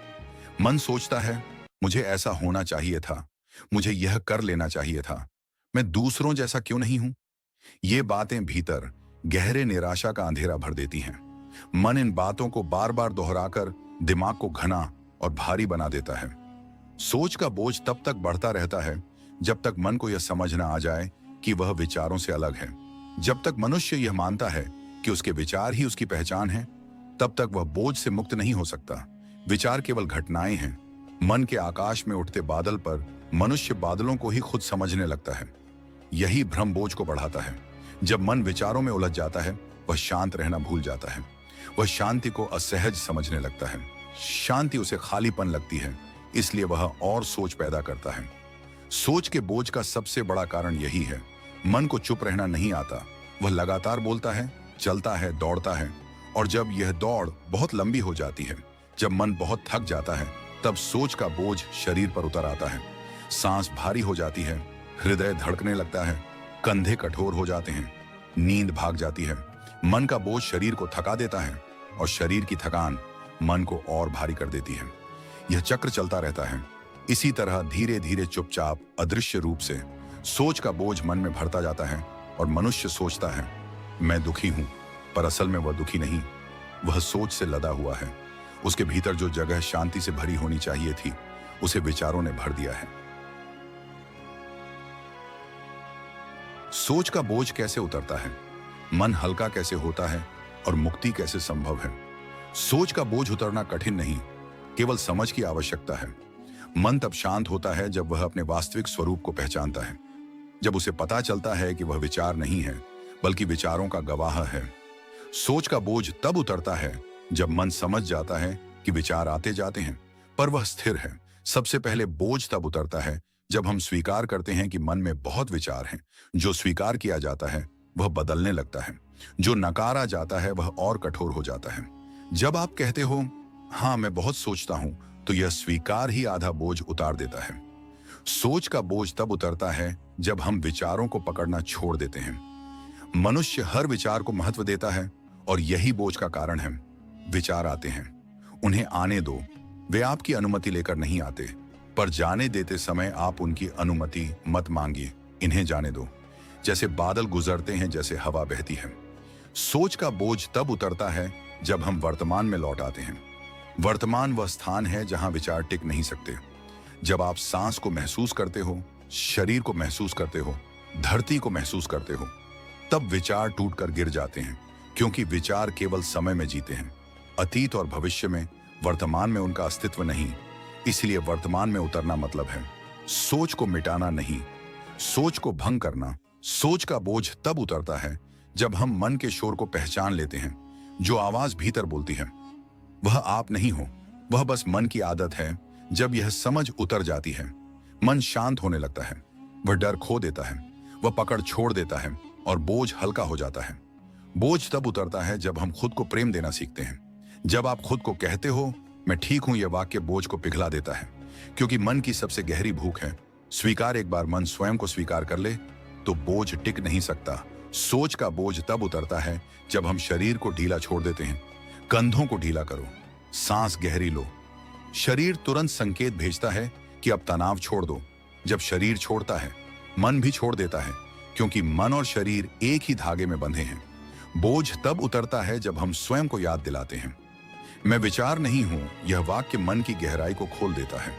मन सोचता है, मुझे ऐसा होना चाहिए था, मुझे यह कर लेना चाहिए था, मैं दूसरों जैसा क्यों नहीं हूं। ये बातें भीतर गहरे निराशा का अंधेरा भर देती हैं। मन इन बातों को बार बार दोहराकर दिमाग को घना और भारी बना देता है। सोच का बोझ तब तक बढ़ता रहता है जब तक मन को यह समझ ना आ जाए कि वह विचारों से अलग है। जब तक मनुष्य यह मानता है कि उसके विचार ही उसकी पहचान है, तब तक वह बोझ से मुक्त नहीं हो सकता। विचार केवल घटनाएं हैं। मन के आकाश में उठते बादल पर मनुष्य बादलों को ही खुद समझने लगता है। यही भ्रम बोझ को बढ़ाता है। जब मन विचारों में उलझ जाता है, वह शांत रहना भूल जाता है। वह शांति को असहज समझने लगता है। शांति उसे खालीपन लगती है, इसलिए वह और सोच पैदा करता है। सोच के बोझ का सबसे बड़ा कारण यही है। मन को चुप रहना नहीं आता। वह लगातार बोलता है, चलता है, दौड़ता है और जब यह दौड़ बहुत लंबी हो जाती है, जब मन बहुत थक जाता है, तब सोच का बोझ शरीर पर उतर आता है। सांस भारी हो जाती है, हृदय धड़कने लगता है, कंधे कठोर हो जाते हैं, नींद भाग जाती है। मन का बोझ शरीर को थका देता है और शरीर की थकान मन को और भारी कर देती है। यह चक्र चलता रहता है। इसी तरह धीरे धीरे, चुपचाप, अदृश्य रूप से सोच का बोझ मन में भरता जाता है और मनुष्य सोचता है, मैं दुखी हूं, पर असल में वह दुखी नहीं, वह सोच से लदा हुआ है। उसके भीतर जो जगह शांति से भरी होनी चाहिए थी, उसे विचारों ने भर दिया है। सोच का बोझ कैसे उतरता है, मन हल्का कैसे होता है और मुक्ति कैसे संभव है। सोच का बोझ उतरना कठिन नहीं, केवल समझ की आवश्यकता है। मन तब शांत होता है जब वह अपने वास्तविक स्वरूप को पहचानता है, जब उसे पता चलता है कि वह विचार नहीं है बल्कि विचारों का गवाह है। सोच का बोझ तब उतरता है जब मन समझ जाता है कि विचार आते जाते हैं पर वह स्थिर है। सबसे पहले बोझ तब उतरता है जब हम स्वीकार करते हैं कि मन में बहुत विचार हैं। जो स्वीकार किया जाता है वह बदलने लगता है। जो नकारा जाता है वह और कठोर हो जाता है। जब आप कहते हो हाँ मैं बहुत सोचता हूं, तो यह स्वीकार ही आधा बोझ उतार देता है। सोच का बोझ तब उतरता है जब हम विचारों को पकड़ना छोड़ देते हैं। मनुष्य हर विचार को महत्व देता है और यही बोझ का कारण है। विचार आते हैं, उन्हें आने दो। वे आपकी अनुमति लेकर नहीं आते, पर जाने देते समय आप उनकी अनुमति मत मांगिए। इन्हें जाने दो। जैसे बादल गुजरते हैं, जैसे हवा बहती है। सोच का बोझ तब उतरता है जब हम वर्तमान में लौट आते हैं। वर्तमान वह स्थान है जहां विचार टिक नहीं सकते। जब आप सांस को महसूस करते हो, शरीर को महसूस करते हो, धरती को महसूस करते हो, तब विचार टूटकर गिर जाते हैं, क्योंकि विचार केवल समय में जीते हैं। अतीत और भविष्य में, वर्तमान में उनका अस्तित्व नहीं। इसलिए वर्तमान में उतरना मतलब है सोच को मिटाना नहीं, सोच को भंग करना। सोच का बोझ तब उतरता है जब हम मन के शोर को पहचान लेते हैं। जो आवाज भीतर बोलती है वह आप नहीं हो, वह बस मन की आदत है। जब यह समझ उतर जाती है, मन शांत होने लगता है। वह डर खो देता है, वह पकड़ छोड़ देता है और बोझ हल्का हो जाता है। बोझ तब उतरता है जब हम खुद को प्रेम देना सीखते हैं। जब आप खुद को कहते हो मैं ठीक हूं, यह वाक्य बोझ को पिघला देता है, क्योंकि मन की सबसे गहरी भूख है स्वीकार। एक बार मन स्वयं को स्वीकार कर ले तो बोझ टिक नहीं सकता। सोच का बोझ तब उतरता है जब हम शरीर को ढीला छोड़ देते हैं। कंधों को ढीला करो, सांस गहरी लो। शरीर तुरंत संकेत भेजता है कि अब तनाव छोड़ दो। जब शरीर छोड़ता है, मन भी छोड़ देता है, क्योंकि मन और शरीर एक ही धागे में बंधे हैं। बोझ तब उतरता है जब हम स्वयं को याद दिलाते हैं मैं विचार नहीं हूं। यह वाक्य मन की गहराई को खोल देता है।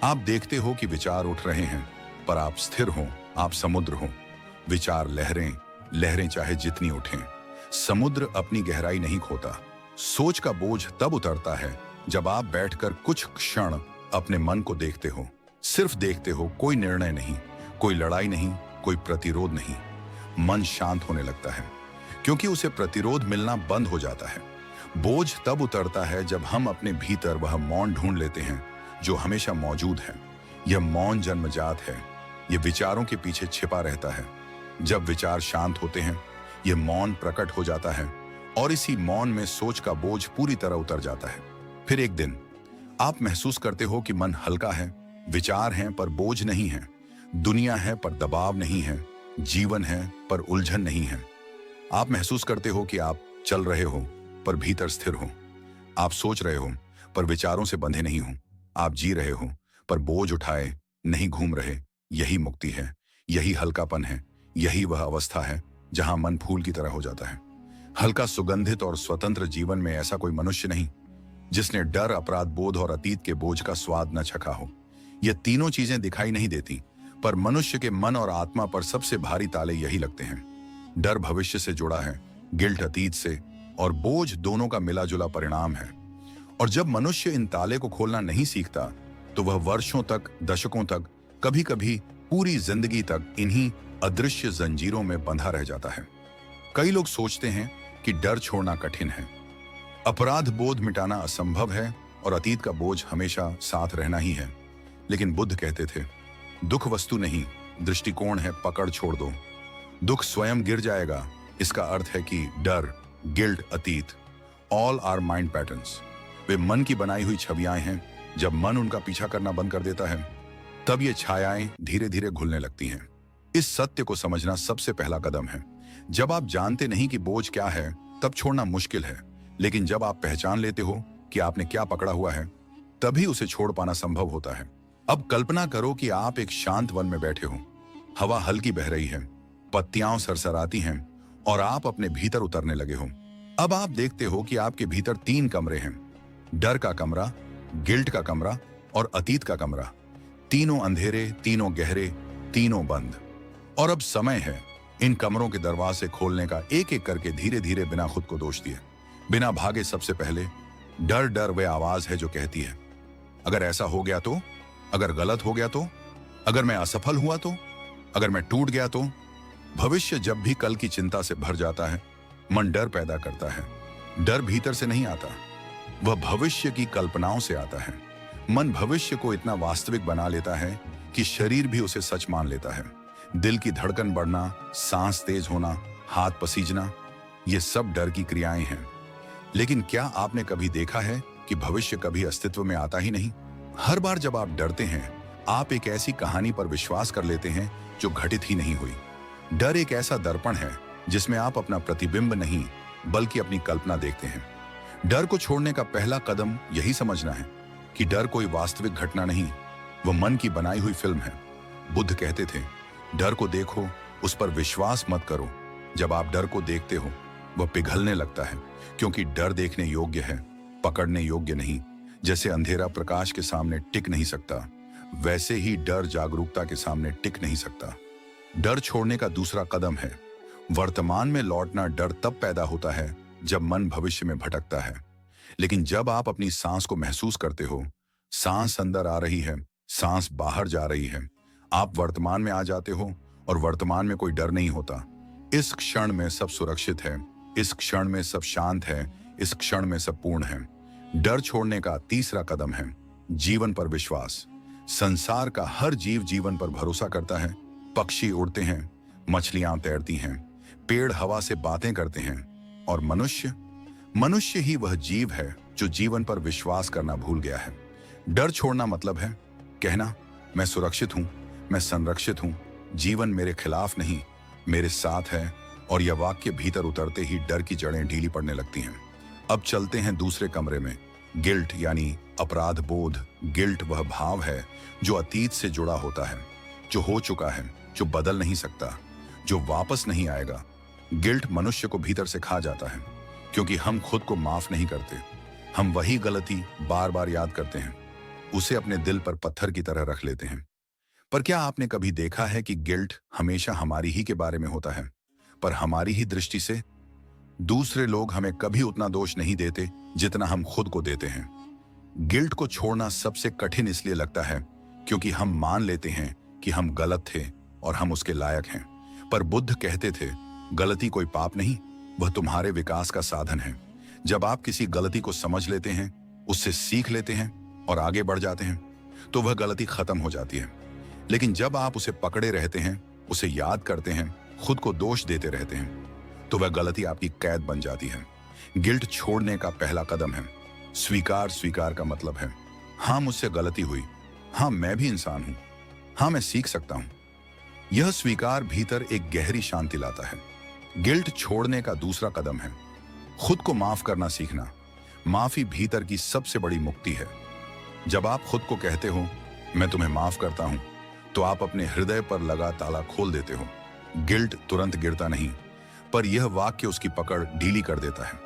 आप देखते हो कि विचार उठ रहे हैं, पर आप स्थिर हो, आप समुद्र हो। विचार लहरें, लहरें चाहे जितनी उठें, समुद्र अपनी गहराई नहीं खोता। सोच का बोझ तब उतरता है जब आप बैठकर कुछ क्षण अपने मन को देखते हो। सिर्फ देखते हो, कोई निर्णय नहीं, कोई लड़ाई नहीं, कोई प्रतिरोध नहीं। मन शांत होने लगता है, क्योंकि उसे प्रतिरोध मिलना बंद हो जाता है। बोझ तब उतरता है जब हम अपने भीतर वह मौन ढूंढ लेते हैं जो हमेशा मौजूद है। यह मौन जन्मजात है, यह विचारों के पीछे छिपा रहता है। जब विचार शांत होते हैं, यह मौन प्रकट हो जाता है और इसी मौन में सोच का बोझ पूरी तरह उतर जाता है। फिर एक दिन आप महसूस करते हो कि मन हल्का है, विचार हैं पर बोझ नहीं है, दुनिया है पर दबाव नहीं है, जीवन है पर उलझन नहीं है। आप महसूस करते हो कि आप चल रहे हो पर भीतर स्थिर हो। आप सोच रहे हो पर विचारों से बंधे नहीं हो। आप जी रहे हो पर बोझ उठाए नहीं घूम रहे। यही मुक्ति है, यही हल्कापन है, यही वह अवस्था है जहां मन फूल की तरह हो जाता है। हल्का, सुगंधित और स्वतंत्र जीवन में ऐसा कोई मनुष्य नहीं जिसने डर, अपराध बोध और अतीत के बोझ का स्वाद न चखा हो। ये तीनों चीजें दिखाई नहीं देती, पर मनुष्य के मन और आत्मा पर सबसे भारी ताले यही लगते हैं। डर भविष्य से जुड़ा है, गिल्ट अतीत से, और बोझ दोनों का मिला जुला परिणाम है। और जब मनुष्य इन ताले को खोलना नहीं सीखता, तो वह वर्षों तक, दशकों तक, कभी कभी पूरी जिंदगी तक इन्हीं अदृश्य जंजीरों में बंधा रह जाता है। कई लोग सोचते हैं कि डर छोड़ना कठिन है, अपराध बोध मिटाना असंभव है और अतीत का बोझ हमेशा साथ रहना ही है। लेकिन बुद्ध कहते थे, दुख वस्तु नहीं, दृष्टिकोण है, पकड़ छोड़ दो। दुख स्वयं गिर जाएगा। इसका अर्थ है कि डर, गिल्ट, अतीत, ऑल आर माइंड पैटर्न्स। वे मन की बनाई हुई छवियां हैं। जब मन उनका पीछा करना बंद कर देता है, तब ये छायाएं धीरे धीरे घुलने लगती हैं। इस सत्य को समझना सबसे पहला कदम है। जब आप जानते नहीं कि बोझ क्या है, तब छोड़ना मुश्किल है। लेकिन जब आप पहचान लेते हो कि आपने क्या पकड़ा हुआ है, तभी उसे छोड़ पाना संभव होता है। अब कल्पना करो कि आप एक शांत वन में बैठे हो। हवा हल्की बह रही है, पत्तियां सरसराती हैं और आप अपने भीतर उतरने लगे हो। अब आप देखते हो कि आपके भीतर 3 कमरे हैं, डर का कमरा, गिल्ट का कमरा और अतीत का कमरा। तीनों अंधेरे, तीनों गहरे, तीनों बंद। और अब समय है इन कमरों के दरवाजे खोलने का, एक एक करके, धीरे धीरे, बिना खुद को दोष दिए, बिना भागे। सबसे पहले डर, डर वह आवाज है जो कहती है, अगर ऐसा हो गया तो, अगर गलत हो गया तो, अगर मैं असफल हुआ तो, अगर मैं टूट गया तो। भविष्य जब भी कल की चिंता से भर जाता है, मन डर पैदा करता है। डर भीतर से नहीं आता, वह भविष्य की कल्पनाओं से आता है। मन भविष्य को इतना वास्तविक बना लेता है कि शरीर भी उसे सच मान लेता है। दिल की धड़कन बढ़ना, सांस तेज होना, हाथ पसीजना, ये सब डर की क्रियाएं हैं। लेकिन क्या आपने कभी देखा है कि भविष्य कभी अस्तित्व में आता ही नहीं? हर बार जब आप डरते हैं, आप एक ऐसी कहानी पर विश्वास कर लेते हैं जो घटित ही नहीं हुई। डर एक ऐसा दर्पण है जिसमें आप अपना प्रतिबिंब नहीं बल्कि अपनी कल्पना देखते हैं। डर को छोड़ने का पहला कदम यही समझना है कि डर कोई वास्तविक घटना नहीं, वह मन की बनाई हुई फिल्म है। बुद्ध कहते थे, डर को देखो, उस पर विश्वास मत करो। जब आप डर को देखते हो, वह पिघलने लगता है, क्योंकि डर देखने योग्य है, पकड़ने योग्य नहीं। जैसे अंधेरा प्रकाश के सामने टिक नहीं सकता, वैसे ही डर जागरूकता के सामने टिक नहीं सकता। डर छोड़ने का दूसरा कदम है वर्तमान में लौटना। डर तब पैदा होता है जब मन भविष्य में भटकता है। लेकिन जब आप अपनी सांस को महसूस करते हो, सांस अंदर आ रही है, सांस बाहर जा रही है, आप वर्तमान में आ जाते हो और वर्तमान में कोई डर नहीं होता। इस क्षण में सब सुरक्षित है, इस क्षण में सब शांत है, इस क्षण में सब पूर्ण है। डर छोड़ने का तीसरा कदम है जीवन पर विश्वास। संसार का हर जीव जीवन पर भरोसा करता है। पक्षी उड़ते हैं, मछलियां तैरती हैं, पेड़ हवा से बातें करते हैं, और मनुष्य ही वह जीव है जो जीवन पर विश्वास करना भूल गया है। डर छोड़ना मतलब है कहना, मैं सुरक्षित हूं, मैं संरक्षित हूं, जीवन मेरे खिलाफ नहीं, मेरे साथ है। और यह वाक्य भीतर उतरते ही डर की जड़ें ढीली पड़ने लगती हैं। अब चलते हैं दूसरे कमरे में। गिल्ट यानी अपराध बोध। गिल्ट वह भाव है जो अतीत से जुड़ा होता है, जो हो चुका है, जो बदल नहीं सकता, जो वापस नहीं आएगा। गिल्ट मनुष्य को भीतर से खा जाता है, क्योंकि हम खुद को माफ नहीं करते। हम वही गलती बार बार याद करते हैं, उसे अपने दिल पर पत्थर की तरह रख लेते हैं। पर क्या आपने कभी देखा है कि गिल्ट हमेशा हमारी ही के बारे में होता है, पर हमारी ही दृष्टि से? दूसरे लोग हमें कभी उतना दोष नहीं देते जितना हम खुद को देते हैं। गिल्ट को छोड़ना सबसे कठिन इसलिए लगता है क्योंकि हम मान लेते हैं कि हम गलत थे और हम उसके लायक हैं। पर बुद्ध कहते थे, गलती कोई पाप नहीं, वह तुम्हारे विकास का साधन है। जब आप किसी गलती को समझ लेते हैं, उससे सीख लेते हैं और आगे बढ़ जाते हैं, तो वह गलती खत्म हो जाती है। लेकिन जब आप उसे पकड़े रहते हैं, उसे याद करते हैं, खुद को दोष देते रहते हैं, तो वह गलती आपकी कैद बन जाती है। गिल्ट छोड़ने का पहला कदम है स्वीकार। स्वीकार का मतलब है, हाँ मुझसे गलती हुई, हाँ मैं भी इंसान हूं, हाँ मैं सीख सकता हूं। यह स्वीकार भीतर एक गहरी शांति लाता है। गिल्ट छोड़ने का दूसरा कदम है खुद को माफ करना सीखना। माफी भीतर की सबसे बड़ी मुक्ति है। जब आप खुद को कहते हो, मैं तुम्हें माफ करता हूं, तो आप अपने हृदय पर लगा ताला खोल देते हो। गिल्ट तुरंत गिरता नहीं, पर यह वाक्य उसकी पकड़ ढीली कर देता है।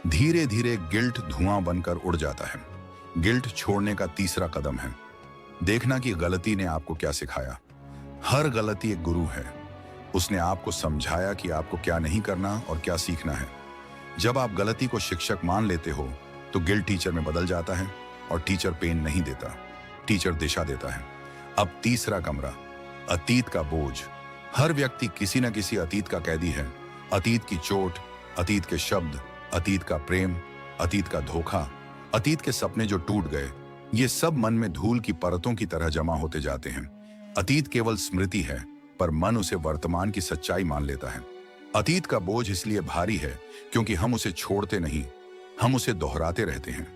धीरे धीरे गिल्ट धुआं बनकर उड़ जाता है। गिल्ट छोड़ने का तीसरा कदम है देखना कि गलती ने आपको क्या सिखाया। हर गलती एक गुरु है, उसने आपको समझाया कि आपको क्या नहीं करना और क्या सीखना है। जब आप गलती को शिक्षक मान लेते हो, तो गिल्ट टीचर में बदल जाता है, और टीचर पेन नहीं देता, टीचर दिशा देता है। अब तीसरा कमरा, अतीत का बोझ। हर व्यक्ति किसी न किसी अतीत का कैदी है। अतीत की चोट, अतीत के शब्द, अतीत का प्रेम, अतीत का धोखा, अतीत के सपने जो टूट गए, ये सब मन में धूल की परतों की तरह जमा होते जाते हैं। अतीत केवल स्मृति है, पर मन उसे वर्तमान की सच्चाई मान लेता है। अतीत का बोझ इसलिए भारी है क्योंकि हम उसे छोड़ते नहीं, हम उसे दोहराते रहते हैं।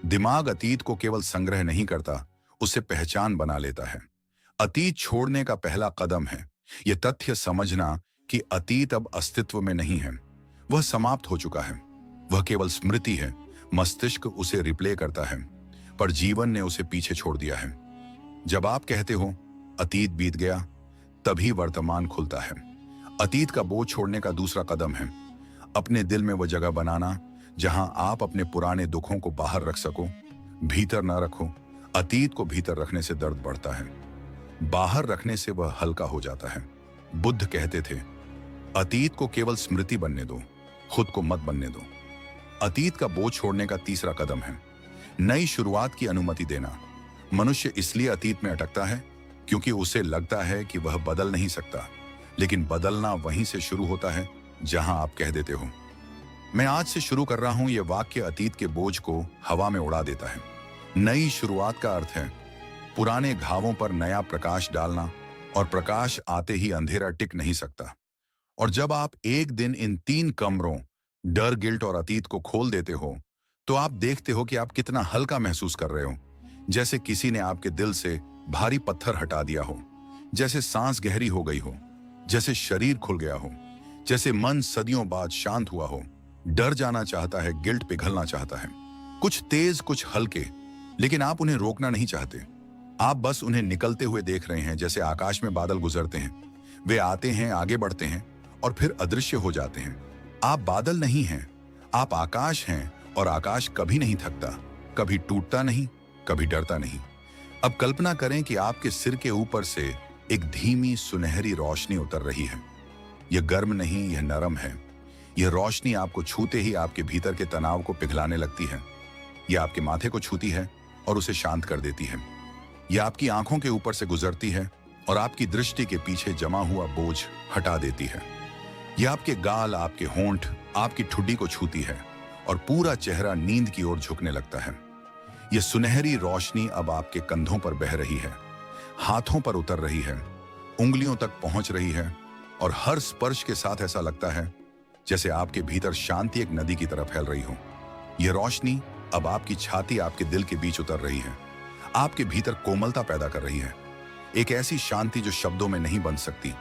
दिमाग अतीत को केवल संग्रह नहीं करता, उसे पहचान बना लेता है। अतीत छोड़ने का पहला कदम है यह तथ्य समझना कि अतीत अब अस्तित्व में नहीं है, वह समाप्त हो चुका है। वह केवल स्मृति है, मस्तिष्क उसे रिप्ले करता है, पर जीवन ने उसे पीछे छोड़ दिया है। जब आप कहते हो अतीत बीत गया, तभी वर्तमान खुलता है। अतीत का बोझ छोड़ने का दूसरा कदम है अपने दिल में वह जगह बनाना जहां आप अपने पुराने दुखों को बाहर रख सको, भीतर ना रखो। अतीत को भीतर रखने से दर्द बढ़ता है, बाहर रखने से वह हल्का हो जाता है। बुद्ध कहते थे, अतीत को केवल स्मृति बनने दो, खुद को मत बनने दो। अतीत का बोझ छोड़ने का तीसरा कदम है नई शुरुआत की अनुमति देना। मनुष्य इसलिए अतीत में अटकता है क्योंकि उसे लगता है कि वह बदल नहीं सकता, लेकिन बदलना वहीं से शुरू होता है जहां आप कह देते हो, मैं आज से शुरू कर रहा हूं। यह वाक्य अतीत के बोझ को हवा में उड़ा देता है। नई शुरुआत का अर्थ है पुराने घावों पर नया प्रकाश डालना, और प्रकाश आते ही अंधेरा टिक नहीं सकता। और जब आप एक दिन इन 3 कमरों डर, गिल्ट और अतीत को खोल देते हो, तो आप देखते हो कि आप कितना हल्का महसूस कर रहे हो, जैसे किसी ने आपके दिल से भारी पत्थर हटा दिया हो, जैसे सांस गहरी हो गई हो, जैसे शरीर खुल गया हो, जैसे मन सदियों बाद शांत हुआ हो। डर जाना चाहता है, गिल्ट पिघलना चाहता है, कुछ तेज कुछ हल्के, लेकिन आप उन्हें रोकना नहीं चाहते। आप बस उन्हें निकलते हुए देख रहे हैं, जैसे आकाश में बादल गुजरते हैं। वे आते हैं, आगे बढ़ते हैं और फिर अदृश्य हो जाते हैं। आप बादल नहीं हैं, आप आकाश हैं, और आकाश कभी नहीं थकता, कभी टूटता नहीं, कभी डरता नहीं। अब कल्पना करें कि आपके सिर के ऊपर से एक धीमी सुनहरी रोशनी उतर रही है। यह गर्म नहीं, यह नरम है। यह रोशनी आपको छूते ही आपके भीतर के तनाव को पिघलाने लगती है। यह आपके माथे को छूती है और उसे शांत कर देती है। यह आपकी आंखों के ऊपर से गुजरती है और आपकी दृष्टि के पीछे जमा हुआ बोझ हटा देती है। यह आपके गाल, आपके होंठ, आपकी ठुड्डी को छूती है और पूरा चेहरा नींद की ओर झुकने लगता है। यह सुनहरी रोशनी अब आपके कंधों पर बह रही है, हाथों पर उतर रही है, उंगलियों तक पहुंच रही है, और हर स्पर्श के साथ ऐसा लगता है जैसे आपके भीतर शांति एक नदी की तरह फैल रही हो। यह रोशनी अब आपकी छाती, आपके दिल के बीच उतर रही है, आपके भीतर कोमलता पैदा कर रही है, एक ऐसी शांति जो शब्दों में नहीं बन सकती।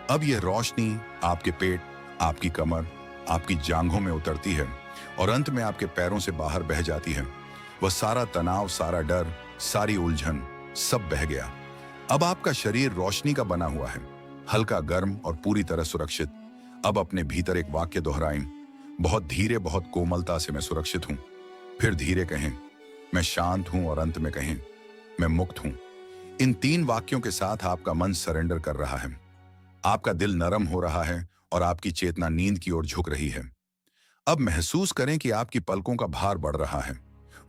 अब यह रोशनी आपके पेट, आपकी कमर, आपकी जांघों में उतरती है और अंत में आपके पैरों से बाहर बह जाती है। वह सारा तनाव, सारा डर, सारी उलझन सब बह गया। अब आपका शरीर रोशनी का बना हुआ है, हल्का, गर्म और पूरी तरह सुरक्षित। अब अपने भीतर एक वाक्य दोहराएं, बहुत धीरे, बहुत कोमलता से, मैं सुरक्षित हूं। फिर धीरे कहें, मैं शांत हूं, और अंत में कहें, मैं मुक्त हूं। इन 3 वाक्यों के साथ आपका मन सरेंडर कर रहा है, आपका दिल नरम हो रहा है और आपकी चेतना नींद की ओर झुक रही है। अब महसूस करें कि आपकी पलकों का भार बढ़ रहा है।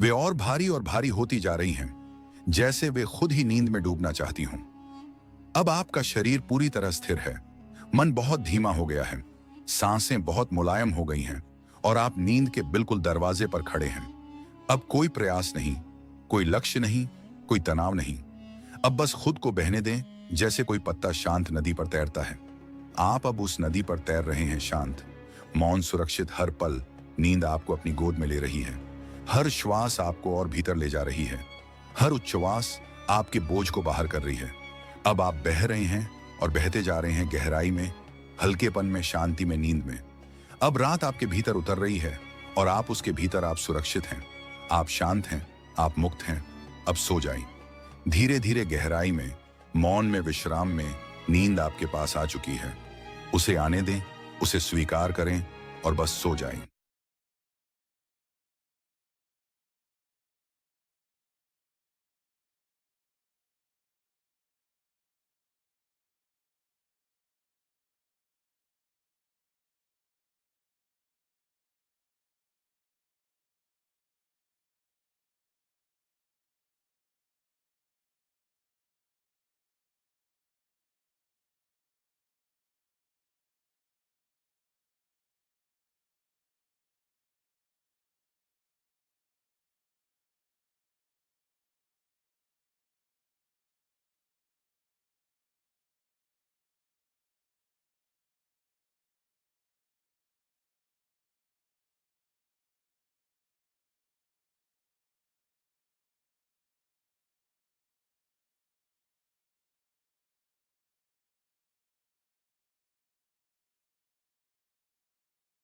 वे और भारी होती जा रही हैं, जैसे वे खुद ही नींद में डूबना चाहती हों। अब आपका शरीर पूरी तरह स्थिर है, मन बहुत धीमा हो गया है, सांसें बहुत मुलायम हो गई हैं और आप नींद के बिल्कुल दरवाजे पर खड़े हैं। अब कोई प्रयास नहीं, कोई लक्ष्य नहीं, कोई तनाव नहीं। अब बस खुद को बहने दें, जैसे कोई पत्ता शांत नदी पर तैरता है। आप अब उस नदी पर तैर रहे हैं, शांत, मौन, सुरक्षित। हर पल नींद आपको अपनी गोद में ले रही है, हर श्वास आपको और भीतर ले जा रही है, हर उच्छ्वास आपके बोझ को बाहर कर रही है। अब आप बह रहे हैं और बहते जा रहे हैं, गहराई में, हल्केपन में, शांति में, नींद में। अब रात आपके भीतर उतर रही है और आप उसके भीतर। आप सुरक्षित हैं, आप शांत हैं, आप मुक्त हैं। अब सो जाएं। धीरे धीरे गहराई में, मौन में, विश्राम में नींद आपके पास आ चुकी है। उसे आने दें, उसे स्वीकार करें और बस सो जाएं।